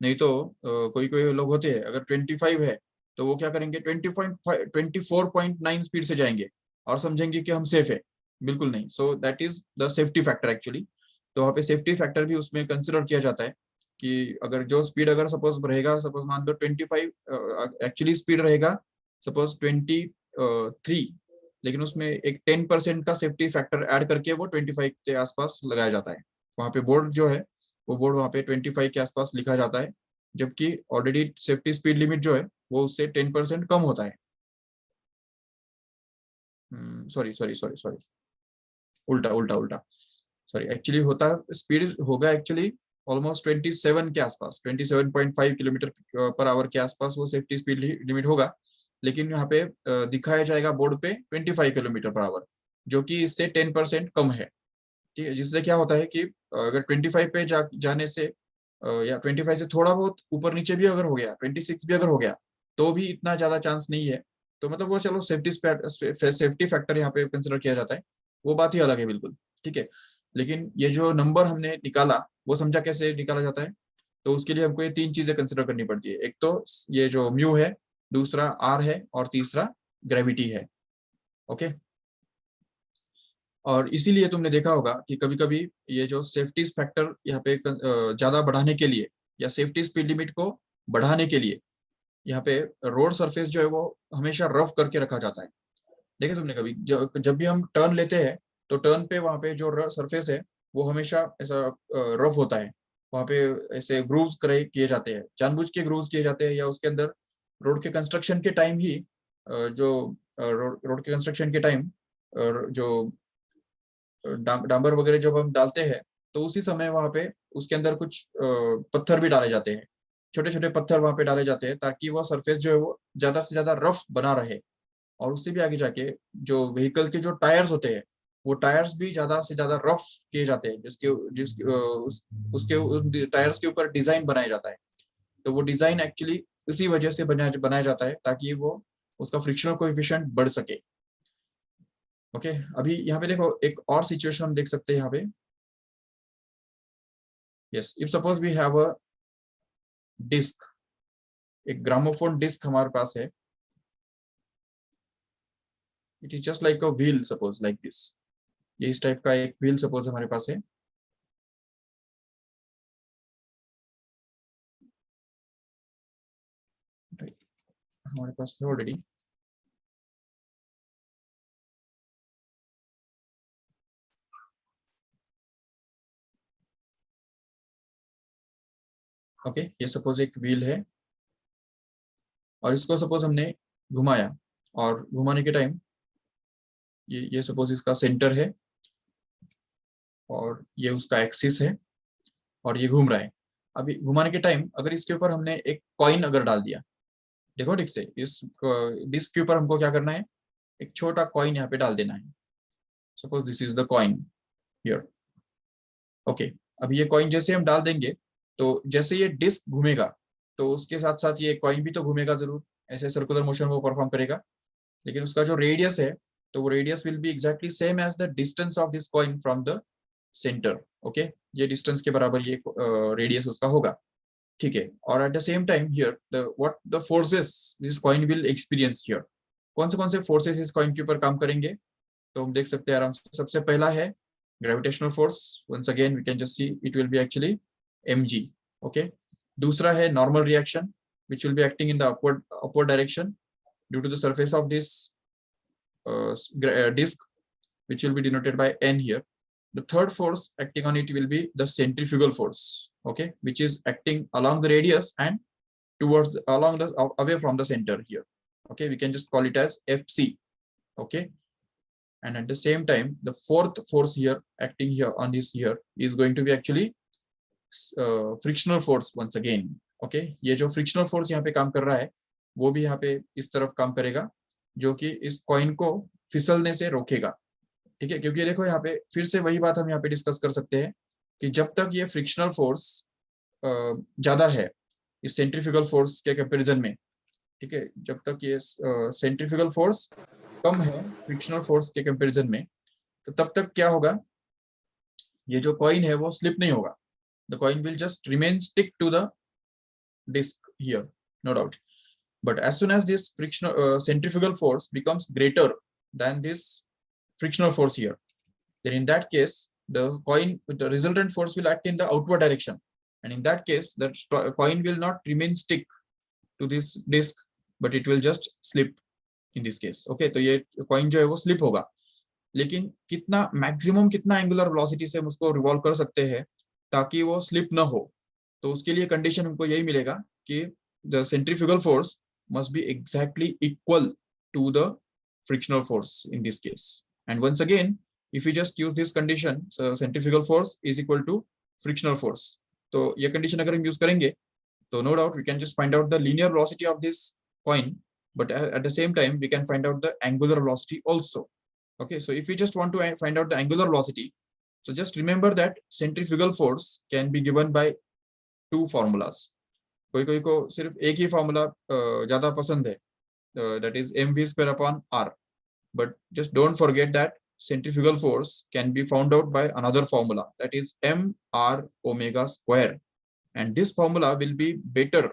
नहीं तो कोई कोई लोग होते हैं अगर 25 है तो वो क्या करेंगे, 24.9 स्पीड से जाएंगे और समझेंगे कि हम सेफ है। बिल्कुल नहीं, so that is the safety factor actually. तो वहाँ पे सेफ्टी फैक्टर भी उसमें कंसिडर किया जाता है कि अगर जो स्पीड अगर सपोज रहेगा, सपोज मान लो 25 एक्चुअली स्पीड रहेगा सपोज 23, लेकिन उसमें एक 10% का सेफ्टी फैक्टर ऐड करके वो 25 के आसपास लगाया जाता है। वहाँ पे बोर्ड जो है वो बोर्ड वहाँ पे 25 के आसपास लिखा जाता है, जबकि ऑलरेडी सेफ्टी स्पीड लिमिट जो है वो उससे 10% कम होता है। सॉरी सॉरी सॉरी सॉरी, उल्टा उल्टा उल्टा। सॉरी, एक्चुअली होता स्पीड होगा एक्चुअली ऑलमोस्ट 27 के आसपास, 27.5 किलोमीटर पर आवर के आसपास वो सेफ्टी स्पीड लिमिट होगा। लेकिन यहाँ पे दिखाया जाएगा बोर्ड पे 25 किलोमीटर पर आवर, जो कि इससे 10% कम है। ठीक है, जिससे क्या होता है कि अगर 25 पे जाने से या 25 से थोड़ा बहुत ऊपर नीचे भी अगर हो गया, 26 भी अगर हो गया, तो भी इतना ज्यादा चांस नहीं है। तो मतलब वो चलो सेफ्टी फैक्टर यहाँ पे कंसिडर किया जाता है, वो बात ही अलग है बिल्कुल। ठीक है, लेकिन ये जो नंबर हमने निकाला वो समझा कैसे निकाला जाता है। तो उसके लिए हमको ये तीन चीजें कंसिडर करनी पड़ती है, एक तो ये जो म्यू है, दूसरा आर है, और तीसरा ग्रेविटी है। ओके, और इसीलिए तुमने देखा होगा कि कभी कभी ये जो सेफ्टी फैक्टर यहाँ पे ज्यादा बढ़ाने के लिए या सेफ्टी स्पीड लिमिट को बढ़ाने के लिए यहाँ पे रोड सरफेस जो है वो हमेशा रफ करके रखा जाता है। देखिए तुमने कभी जब भी हम टर्न लेते हैं तो टर्न पे वहाँ पे जो सरफेस है वो हमेशा ऐसा रफ होता है। वहाँ पे ऐसे ग्रूव्स करे किए जाते हैं, जानबूझ के ग्रूव्स किए जाते हैं, या उसके अंदर रोड के कंस्ट्रक्शन के टाइम ही जो रोड के कंस्ट्रक्शन के टाइम जो डांबर वगैरह जब हम डालते हैं तो उसी समय वहां पे उसके अंदर कुछ पत्थर भी डाले जाते हैं, छोटे छोटे पत्थर वहां पे डाले जाते हैं, ताकि वो सरफेस जो है वो ज्यादा से ज्यादा रफ बना रहे। और उससे भी आगे जाके जो व्हीकल के जो टायर्स होते हैं वो टायर्स भी ज्यादा से ज्यादा रफ किए जाते हैं, जिसके जिस उसके उन टायर्स के ऊपर डिजाइन बनाया जाता है। तो वो डिजाइन एक्चुअली इसी वजह से बनाया जाता है ताकि वो उसका फ्रिक्शनल कोएफिशिएंट बढ़ सके। ओके, अभी यहाँ पे देखो एक और सिचुएशन हम देख सकते हैं यहाँ पे। Yes, if suppose we have a disc, एक ग्रामोफोन डिस्क हमारे पास है, it is just like a wheel, suppose like this. ये इस टाइप का एक व्हील सपोज हमारे पास है। हमारे पास है ऑलरेडी। ओके, ये सपोज एक व्हील है और इसको सपोज हमने घुमाया, और घुमाने के टाइम ये सपोज इसका सेंटर है और ये उसका एक्सिस है और ये घूम रहा है। अभी घुमाने के टाइम अगर इसके ऊपर हमने एक कॉइन अगर डाल दिया, देखो ठीक से, इस डिस्क के ऊपर हमको क्या करना है, एक छोटा कॉइन यहाँ पे डाल देना है। Suppose this is the coin here. Okay, अब ये कॉइन जैसे हम डाल देंगे तो जैसे ये डिस्क घूमेगा तो उसके साथ साथ ये कॉइन भी तो घूमेगा जरूर, ऐसे सर्कुलर मोशन वो परफॉर्म करेगा। लेकिन उसका जो रेडियस है, तो वो radius will be exactly same as the distance of this coin from the centre. Okay, ये डिस्टेंस के बराबर ये रेडियस उसका होगा। ठीक है, और at the same time here the what the forces this coin will experience here, कौन से फोर्सेस इस कॉइन के ऊपर काम करेंगे, तो हम देख सकते हैं आराम से। सबसे पहला है gravitational force, once again we can just see it will be actually mg। Okay, दूसरा है normal reaction which will be acting in the upward direction due to the surface of this disk, which will be denoted by n here. The third force acting on it will be the centrifugal force, okay, which is acting along the radius and towards along the away from the center here. Okay, we can just call it as fc. Okay, and at the same time the fourth force here acting here on this here is going to be actually frictional force once again. Okay, ये जो frictional force यहाँ पे काम कर रहा है वो भी यहाँ पे इस तरफ काम करेगा, जो कि इस कॉइन को फिसलने से रोकेगा। ठीक है, क्योंकि देखो यहाँ पे फिर से वही बात हम यहाँ पे डिस्कस कर सकते हैं कि जब तक ये फ्रिक्शनल फोर्स ज्यादा है इस सेंट्रीफ्यूगल फोर्स के कंपैरिजन में, ठीक है, जब तक ये सेंट्रीफ्यूगल फोर्स कम है फ्रिक्शनल फोर्स के कंपैरिजन में, तो तब तक क्या होगा, ये जो कॉइन है वो स्लिप नहीं होगा। The coin will just remain stick to the disc here, no doubt. But as soon as this frictional centrifugal force becomes greater than this frictional force here, then in that case the resultant force will act in the outward direction, and in that case the coin will not remain stick to this disc, but it will just slip in this case. Okay, तो ये coin जो है वो slip होगा, लेकिन कितना maximum कितना angular velocity से हम उसको रिवॉल्व कर सकते हैं ताकि वो स्लिप ना हो, तो उसके लिए कंडीशन हमको यही मिलेगा कि the centrifugal force must be exactly equal to the frictional force in this case. And once again if you just use this condition, centrifugal force is equal to frictional force, तो ये condition अगर हम use करेंगे तो no doubt we can just find out the linear velocity of this coin, but at the same time we can find out the angular velocity also. Okay, so if we just want to find out the angular velocity, so just remember that centrifugal force can be given by two formulas. कोई कोई को सिर्फ एक ही formula ज्यादा पसंद है, that is mv square upon r, but just don't forget that centrifugal force can be found out by another formula, that is mr omega square, and this formula will be better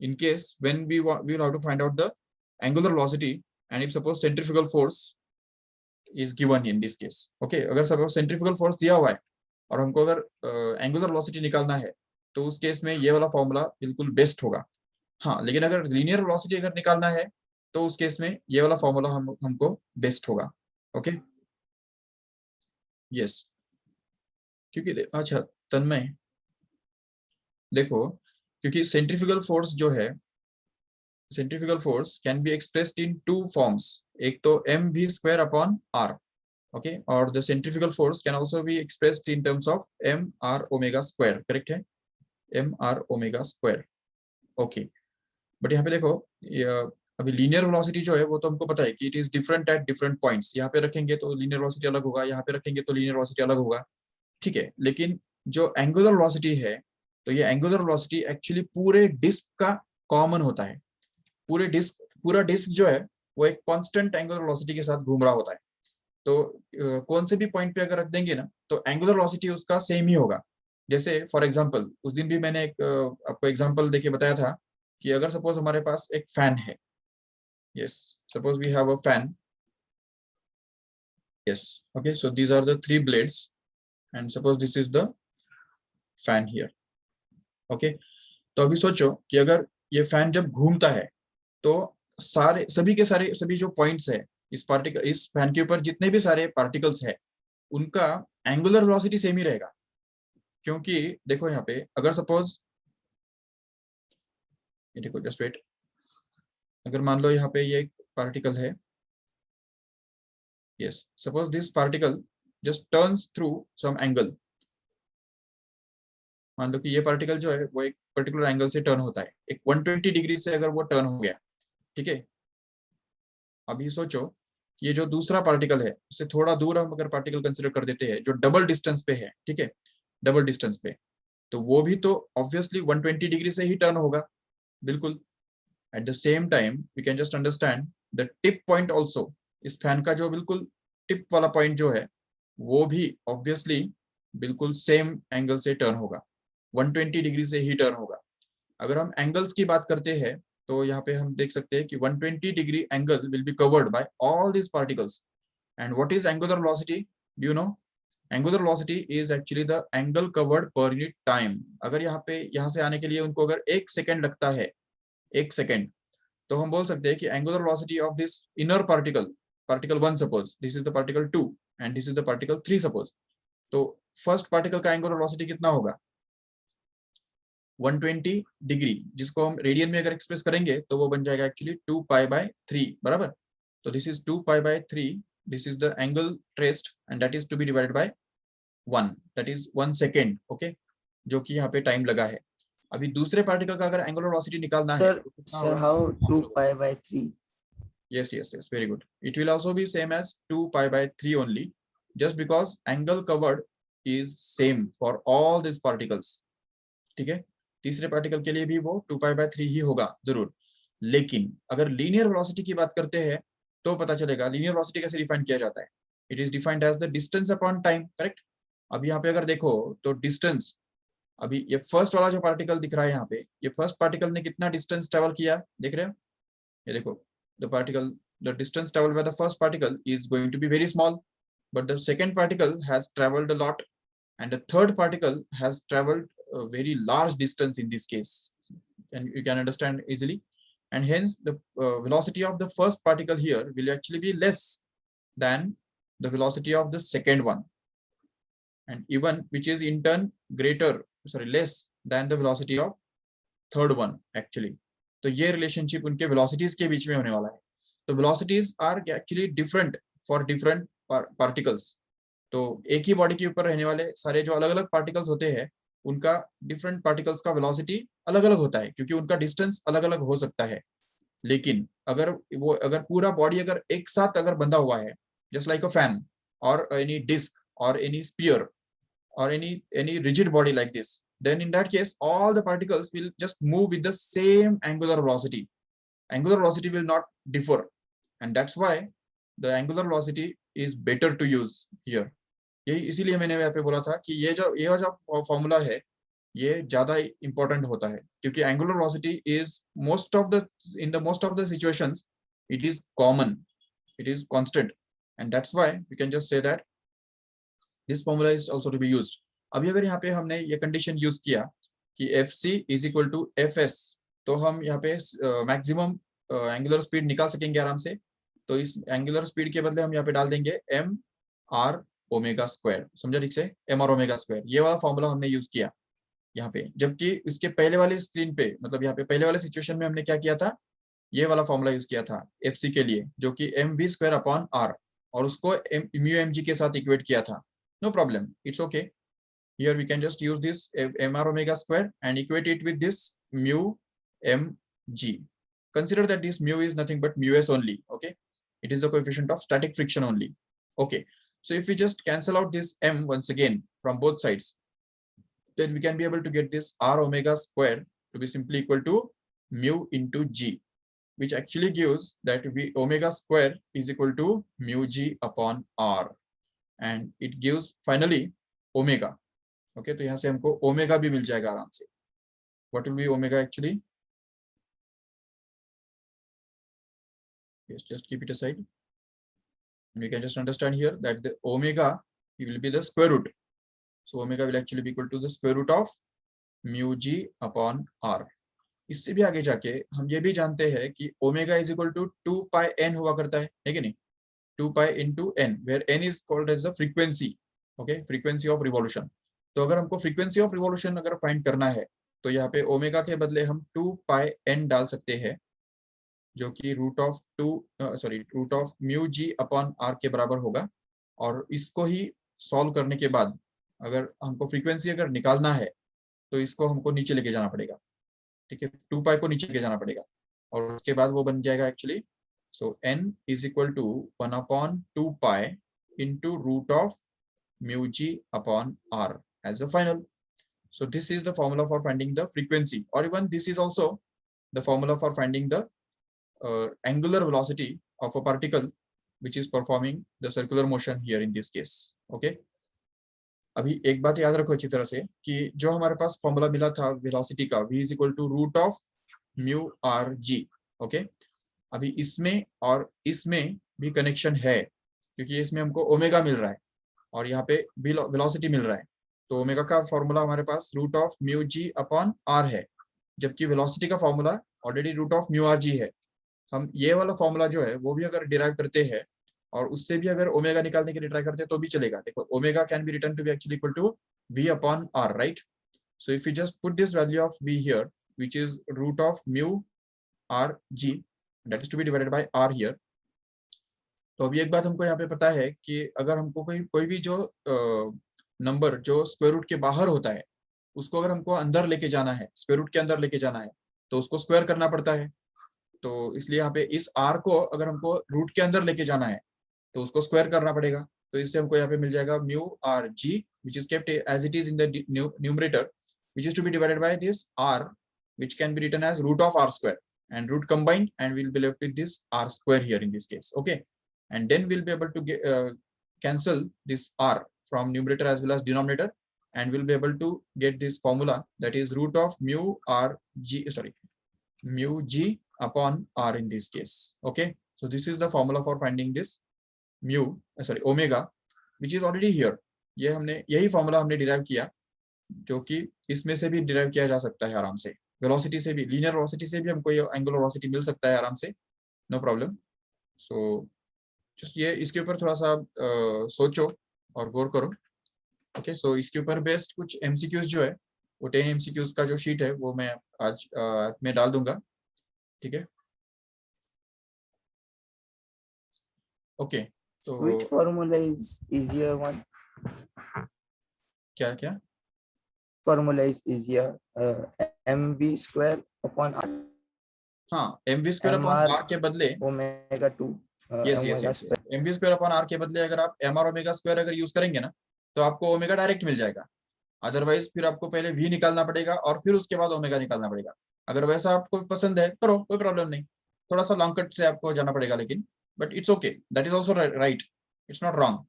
in case when we will have to find out the angular velocity, and if suppose centrifugal force is given in this case. Okay, अगर suppose centrifugal force दिया हुआ है और हमको अगर angular velocity निकालना है तो उस केस में ये वाला फॉर्मूला बिल्कुल बेस्ट होगा। हाँ, लेकिन अगर लीनियर वेलोसिटी अगर निकालना है तो उस केस में ये वाला फॉर्मूला हमको बेस्ट होगा। ओके, यस, क्योंकि अच्छा तन्मय देखो, क्योंकि सेंट्रीफ्यूगल फोर्स जो है, centrifugal force can be expressed in two forms, एक तो mv square upon r, okay, और the centrifugal force can also be expressed in terms of mr omega square, correct है, mr omega square। Okay, but यहाँ पे देखो अभी linear velocity जो है वो तो हमको पता है कि it is different at different points, यहाँ पे रखेंगे तो लीनियर वेलोसिटी अलग होगा, यहाँ पे रखेंगे तो लीनियर वेलोसिटी अलग होगा। ठीक है, लेकिन जो एंगुलर वेलोसिटी है, तो ये एंगुलर वेलोसिटी एक्चुअली पूरे डिस्क का कॉमन होता है। पूरा डिस्क जो है वो एक कांस्टेंट एंगुलर वेलोसिटी के साथ घूम रहा होता है, तो कौन से भी पॉइंट पे अगर रख देंगे ना तो एंगुलर वेलोसिटी उसका सेम ही होगा। जैसे फॉर एग्जांपल उस दिन भी मैंने एक आपको एग्जांपल देके बताया था कि अगर सपोज हमारे पास एक फैन है, yes, suppose we have a fan, yes, okay, so these are the 3 blades and suppose this is the fan here. okay, तो अभी सोचो कि अगर ये फैन जब घूमता है तो सारे सभी के सारे सभी जो पॉइंट्स है इस फैन के ऊपर जितने भी सारे पार्टिकल्स है उनका एंगुलर वेलोसिटी सेम ही रहेगा, क्योंकि देखो यहाँ पे अगर सपोज ये देखो जस्ट वेट, अगर मान लो यहाँ पे ये एक पार्टिकल है, yes suppose this particle just turns through some angle, मान लो कि ये पार्टिकल जो है वो एक पर्टिकुलर एंगल से टर्न होता है, एक 120 डिग्री से अगर वो टर्न हो गया, ठीक है। अभी सोचो कि ये जो दूसरा पार्टिकल है उससे थोड़ा दूर हम अगर पार्टिकल कंसिडर कर देते हैं जो डबल डिस्टेंस पे है, ठीक है, डबल डिस्टेंस पे, तो वो भी तो ऑब्वियसली 120 डिग्री से ही टर्न होगा, बिल्कुल। At the same time we can just understand the tip point also, इस फैन का जो बिल्कुल टिप वाला पॉइंट जो है वो भी ऑब्वियसली बिल्कुल सेम एंगल से टर्न होगा, 120 डिग्री से ही टर्न होगा। अगर हम एंगल्स की बात करते हैं तो यहाँ पे हम देख सकते हैं कि 120 degree angle will be covered by all these particles. And what is angular velocity? Do you know? Angular velocity is actually the angle covered per unit time. अगर यहाँ से आने के लिए उनको अगर 1 सेकेंड लगता है, 1 सेकेंड, तो हम बोल सकते हैं कि angular velocity of this inner particle, particle 1 suppose, this is the particle 2 and this is the particle 3 suppose, तो फर्स्ट पार्टिकल का एंगुलर वेलोसिटी कितना होगा 120 डिग्री, जिसको हम रेडियन में अगर एक्सप्रेस करेंगे तो वो बन जाएगा एक्चुअली 2 पाई बाय 3 बराबर। तो this is 2 pi by 3, this is the angle traced and that is to be divided by 1, that is 1 second, okay, जो कि यहाँ पे टाइम लगा है। अभी दूसरे पार्टिकल का अगर एंगुलर वेलोसिटी निकालना है तो कितना सर होगा? How 2 pi by 3? Yes, yes, yes, very good. It will also be same as 2 pi by 3 only, just because angle covered is same for all these particles. ठीक है, तीसरे पार्टिकल के लिए भी वो 2 पाई बाय 3 ही होगा जरूर। लेकिन अगर लीनियर वेलोसिटी की बात करते हैं तो पता चलेगा लीनियर वेलोसिटी कैसे डिफाइन किया जाता है। It is defined as the distance upon time, correct. अब यहाँ पे अगर देखो तो डिस्टेंस, अभी ये फर्स्ट वाला जो पार्टिकल दिख रहा है यहाँ पे, ये फर्स्ट पार्टिकल ने कितना डिस्टेंस ट्रेवल किया देख रहे हो, ये देखो the distance traveled by the first particle is going to be very small, but the second particle has traveled a lot and the third particle has traveled a very large distance in this case, and you can understand easily, and hence the velocity of the first particle here will actually be less than the velocity of the second one, and even which is in turn less than the velocity of third one actually. तो ये relationship उनके velocities के बीच में होने वाला है। तो velocities are actually different for different particles. तो एक ही बॉडी के ऊपर रहने वाले सारे जो अलग अलग पार्टिकल्स होते हैं उनका डिफरेंट पार्टिकल्स का वेलोसिटी अलग अलग होता है, क्योंकि उनका डिस्टेंस अलग अलग हो सकता है। लेकिन अगर पूरा बॉडी अगर एक साथ अगर बंधा हुआ है, जस्ट लाइक अ फैन और एनी डिस्क और any spear or any rigid body like this, then in that case all the particles will just move with the same angular velocity. Angular velocity will not differ, and that's why the angular velocity is better to use here. यही इसीलिए मैंने यहाँ पे बोला था कि ये जो फॉर्मूला है ये ज्यादा इंपॉर्टेंट होता है, क्योंकि angular velocity is most of the situations it is common, it is constant, and that's why we can just say that this formula is also to be used. अभी अगर यहाँ पे हमने ये कंडीशन यूज किया कि FC is equal to FS, तो हम यहाँ पे मैक्सिमम एंगुलर स्पीड निकाल सकेंगे आराम से। तो इस एंगुलर स्पीड के बदले हम यहाँ पे डाल देंगे MR ओमेगा स्क्वायर, समझा ठीक से, MR ओमेगा स्क्वायर, ये वाला फॉर्मूला हमने यूज किया यहाँ पे। जबकि इसके पहले वाले स्क्रीन पे, मतलब यहाँ पे पहले वाले सिचुएशन में हमने क्या किया था, ये वाला फॉर्मूला यूज किया था FC के लिए, जो कि MV स्क्वायर अपॉन R, और उसको म्यू MG के साथ इक्वेट किया था। No problem, it's okay. Here we can just use this MR omega square and equate it with this mu mg. Consider that this mu is nothing but mu s only, okay? It is the coefficient of static friction only, okay? So if we just cancel out this m once again from both sides, then we can be able to get this R omega square to be simply equal to mu into g, which actually gives that omega square is equal to mu g upon R, and it gives finally omega. Okay, तो यहाँ से हमको omega भी मिल जाएगा आराम से। What will be omega actually? Yes, just keep it aside. and we can just understand here that the omega will be the square root. So omega will actually be equal to the square root of mu g upon r. इससे भी आगे जाके हम ये भी जानते हैं कि omega is equal to 2 pi n हुआ करता है कि नहीं, 2 पाई into n, where n is called as the frequency, okay, frequency of revolution. तो अगर हमको frequency of revolution अगर फाइंड करना है तो यहाँ पे ओमेगा के बदले हम 2 पाई n डाल सकते हैं, जो कि root of mu g upon r के बराबर होगा। और इसको ही सॉल्व करने के बाद अगर हमको फ्रीक्वेंसी अगर निकालना है तो इसको हमको नीचे लेके जाना पड़ेगा, ठीक है, 2 पाई को नीचे लेके जाना पड़ेगा और उसके बाद वो बन जाएगा actually, so n is equal to 1 upon 2 pi into root of mu g upon r as a final. So this is the formula for finding the frequency, or even this is also the formula for finding the angular velocity of a particle which is performing the circular motion here in this case. Okay. अभी एक बात याद रखो अच्छी तरह से कि जो हमारे पास फॉर्मूला मिला था वेलोसिटी का, v is equal to root of mu r g. Okay, अभी इसमें और इसमें भी कनेक्शन है क्योंकि इसमें हमको ओमेगा मिल रहा है और यहाँ पे वेलोसिटी मिल रहा है. तो ओमेगा का फॉर्मूला हमारे पास root of mu g upon r है, जबकि वेलोसिटी का formula already root of mu r g है. हम ये वाला फॉर्मूला जो है वो भी अगर डिराइव करते हैं और उससे भी अगर ओमेगा निकालने के लिए ट्राई करते हैं तो भी चलेगा. देखो omega can be return to be actually equal to v upon r, right. So if you just put this value of v here which is root of mu r g that is to be divided by r here. तो अभी एक बात हमको यहाँ पे पता है कि अगर हमको कोई भी जो नंबर जो स्क्वायर रूट के बाहर होता है उसको अगर हमको अंदर लेके जाना है, स्क्वायर रूट के अंदर लेके जाना है, तो उसको स्क्वायर करना पड़ता है. तो इसलिए यहाँ पे इस r को अगर हमको रूट के अंदर लेके जाना है तो उसको स्क्वायर करना पड़ेगा. तो इससे हमको यहाँ पे मिल जाएगा mu r g which is kept as it is in the numerator which is to be divided by this r which can be written as root of r square, and root combined and we'll be left with this r square here in this case. Okay, and then we'll be able to cancel this r from numerator as well as denominator, and we'll be able to get this formula that is root of mu g upon r in this case. Okay, so this is the formula for finding this omega which is already here. ये हमने यही formula हमने derive किया, जो कि इसमें से भी डिराइव किया जा सकता है आराम से. वेलोसिटी से भी, लीनियर वेलोसिटी से भी हमको ये एंगुलर वेलोसिटी मिल सकता है आराम से, नो प्रॉब्लम. सो जस्ट ये इसके ऊपर थोड़ा सा सोचो और गौर करो. ओके, सो इसके ऊपर बेस्ड कुछ एमसीक्यूज जो है वो 10 एमसीक्यूज का जो शीट है वो मैं आज में डाल दूंगा, ठीक है. ओके, तो which formula is easier one? क्या Formula is easier, mv square upon r. हाँ, mv स्क्वायर अपॉन r के बदले omega 2 mv square upon r के बदले अगर आप mr ओमेगा स्क्वायर अगर यूज करेंगे ना तो आपको ओमेगा डायरेक्ट मिल जाएगा. अदरवाइज फिर आपको पहले v निकालना पड़ेगा और फिर उसके बाद ओमेगा निकालना पड़ेगा. अगर वैसा आपको पसंद है करो, कोई प्रॉब्लम नहीं, थोड़ा सा लॉन्ग कट से आपको जाना पड़ेगा लेकिन, but it's okay, that is also right, it's not wrong,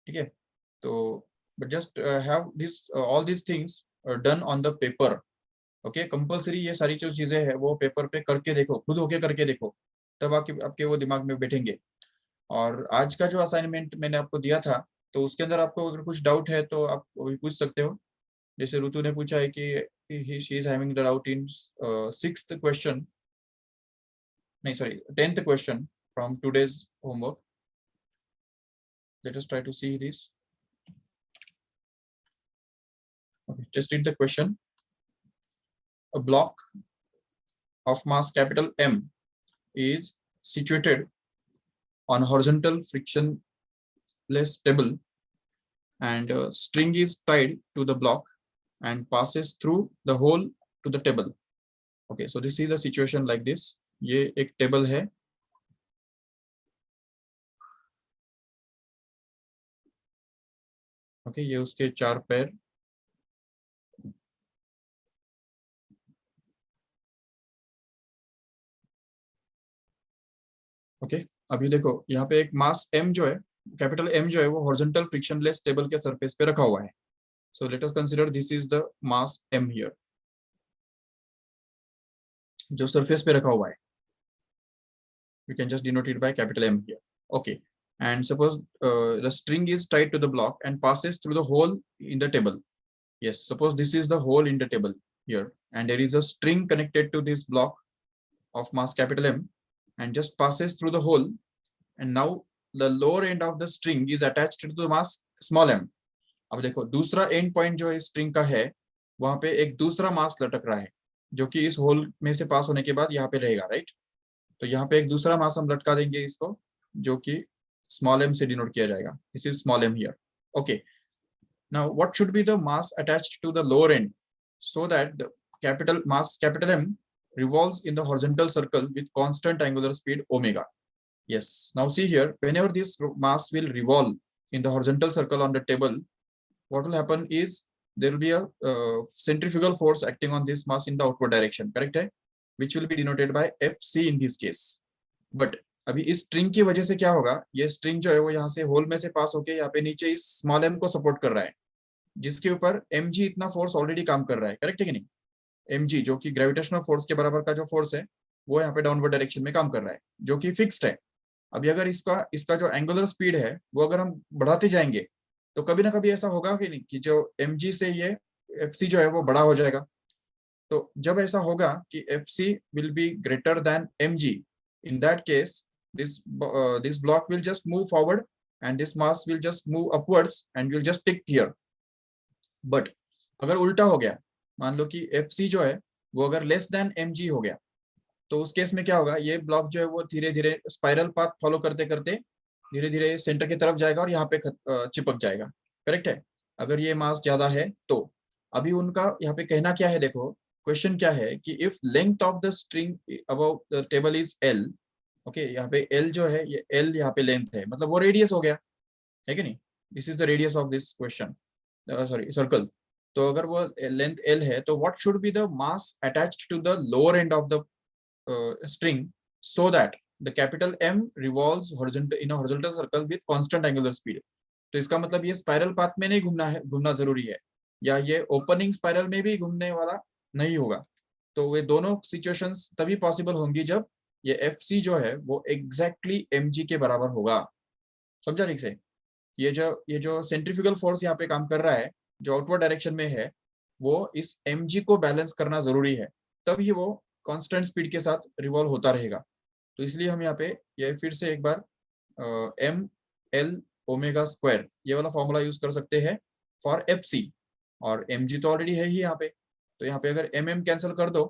ठीक है. तो but just have this all these things done on the paper. Okay, compulsory ये सारी जो चीजें हैं वो पेपर पे करके देखो, खुद होके करके देखो, तब आपके वो दिमाग में बैठेंगे. और आज का जो असाइनमेंट मैंने आपको दिया था तो उसके अंदर आपको अगर कुछ डाउट है तो आप वो भी पूछ सकते हो. जैसे ऋतु ने पूछा है कि she is having the doubt in 6th question, नहीं sorry 10th question from today's homework. Let us try to see this. Okay, just read the question. A block of mass capital M is situated on horizontal frictionless table, and a string is tied to the block and passes through the hole to the table. Okay, so this is the situation like this. ये एक table है. Okay, ये उसके 4 पैर. Okay, अभी देखो यहाँ पे एक मास m जो है, कैपिटल M जो है वो हॉरिजॉन्टल फ्रिक्शनलेस टेबल के सरफेस पे रखा हुआ है. So let us consider this is the mass m here, जो सरफेस पे रखा हुआ है. We can just denote it by capital M here. Okay, and suppose the string is tied to the block and passes through the hole in the table. Yes, suppose this is the hole in the table here, and there is a string connected to this block of mass capital M and just passes through the hole, and now the lower end of the string is attached to the mass small m. अब देखो दूसरा and point जो इस string का है, वहां पे एक दूसरा मास लटक रहा है जो कि इस होल में से पास होने के बाद यहाँ पे रहेगा, राइट? तो यहाँ पे एक दूसरा मास हम लटका देंगे इसको, जो कि स्मॉल m से डिनोट किया जाएगा. This is small m here. Okay, now what should be the mass attached to the lower end so that the capital M revolves in the horizontal circle with constant angular speed omega? Yes, now see here, whenever this mass will revolve in the horizontal circle on the table, what will happen is there will be a centrifugal force acting on this mass in the outward direction, correct है? Which will be denoted by Fc in this case. But अभी इस string की वजह से क्या होगा, ये string जो है वो यहाँ से होल में से पास होके यहाँ पे नीचे इस स्मॉल m को सपोर्ट कर रहा है, जिसके ऊपर mg इतना फोर्स ऑलरेडी काम कर रहा है, करेक्ट है कि नहीं? mg जो कि ग्रेविटेशनल फोर्स के बराबर का जो फोर्स है वो यहाँ पे डाउनवर्ड डायरेक्शन में काम कर रहा है, जो कि फिक्स्ड है. अभी अगर इसका जो एंगुलर स्पीड है वो अगर हम बढ़ाते जाएंगे तो कभी ना कभी ऐसा होगा कि नहीं कि जो mg से ये fc जो है वो बड़ा हो जाएगा. तो जब ऐसा होगा कि fc will be greater than mg, in that case this block will just move forward and this mass will just move upwards and will just stick here. But अगर उल्टा हो गया, मान लो कि fc जो है वो अगर लेस देन mg हो गया, तो उस केस में क्या होगा, ये ब्लॉक जो है वो धीरे धीरे स्पाइरल पाथ फॉलो करते करते धीरे धीरे सेंटर की तरफ जाएगा और यहाँ पे चिपक जाएगा, करेक्ट है? अगर ये मास ज्यादा है तो अभी उनका यहाँ पे कहना क्या है, देखो क्वेश्चन क्या है कि if length of the string above the table is l, okay, यहाँ पे l जो है ये l यहाँ पे लेंथ है, मतलब वो रेडियस हो गया है कि नहीं? This is the radius of this question, sorry circle. तो अगर वो लेंथ l है तो what should be the mass attached to the lower end of the string so that the capital M revolves in a horizontal circle with constant angular speed. तो इसका मतलब ये spiral path में नहीं घूमना जरूरी है, या ये ओपनिंग स्पाइरल में भी घूमने वाला नहीं होगा. तो वे दोनों सिचुएशंस तभी पॉसिबल होंगी जब ये Fc जो है वो एग्जैक्टली mg के बराबर होगा. समझा ठीक से? ये जो सेंट्रीफ्यूगल फोर्स यहाँ पे काम कर रहा है जो आउटवर्ड डायरेक्शन में है, वो इस mg को बैलेंस करना जरूरी है, तभी वो कांस्टेंट स्पीड के साथ रिवॉल्व होता रहेगा. तो इसलिए हम यहाँ पे ये फिर से एक बार m l ओमेगा स्क्वायर ये वाला फॉर्मूला यूज कर सकते हैं फॉर fc, और mg तो ऑलरेडी है ही यहाँ पे. तो यहाँ पे अगर mm कैंसिल कर दो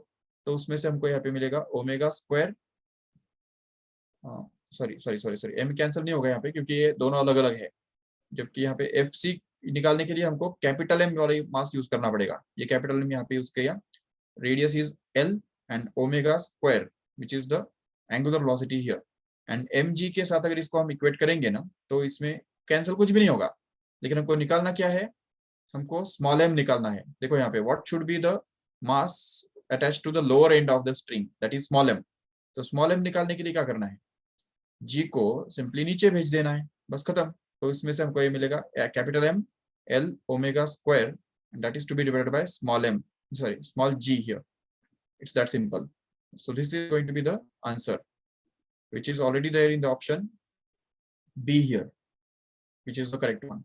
तो उसमें से हमको यहाँ पे मिलेगा omega square, sorry m cancel नहीं होगा यहाँ पे क्योंकि ये दोनों अलग अलग है, जबकि यहाँ पे fc निकालने के लिए हमको कैपिटल M वाला मास यूज करना पड़ेगा. ये कैपिटल M यहाँ पे यूज किया, radius is l and omega square which is the angular velocity here, and mg के साथ अगर इसको हम इक्वेट करेंगे ना तो इसमें कैंसिल कुछ भी नहीं होगा, लेकिन हमको निकालना क्या है, हमको स्मॉल m निकालना है. देखो यहाँ पे what should be the mass attached to the lower end of the string, that is small m. तो स्मॉल m निकालने के लिए क्या करना है, g को सिंपली नीचे भेज देना है, बस खत्म. तो इसमें से हमको ये मिलेगा capital M l omega square, that is to be divided by small g here. It's that simple. So this is going to be the answer, which is already there in the option B here, which is the correct one.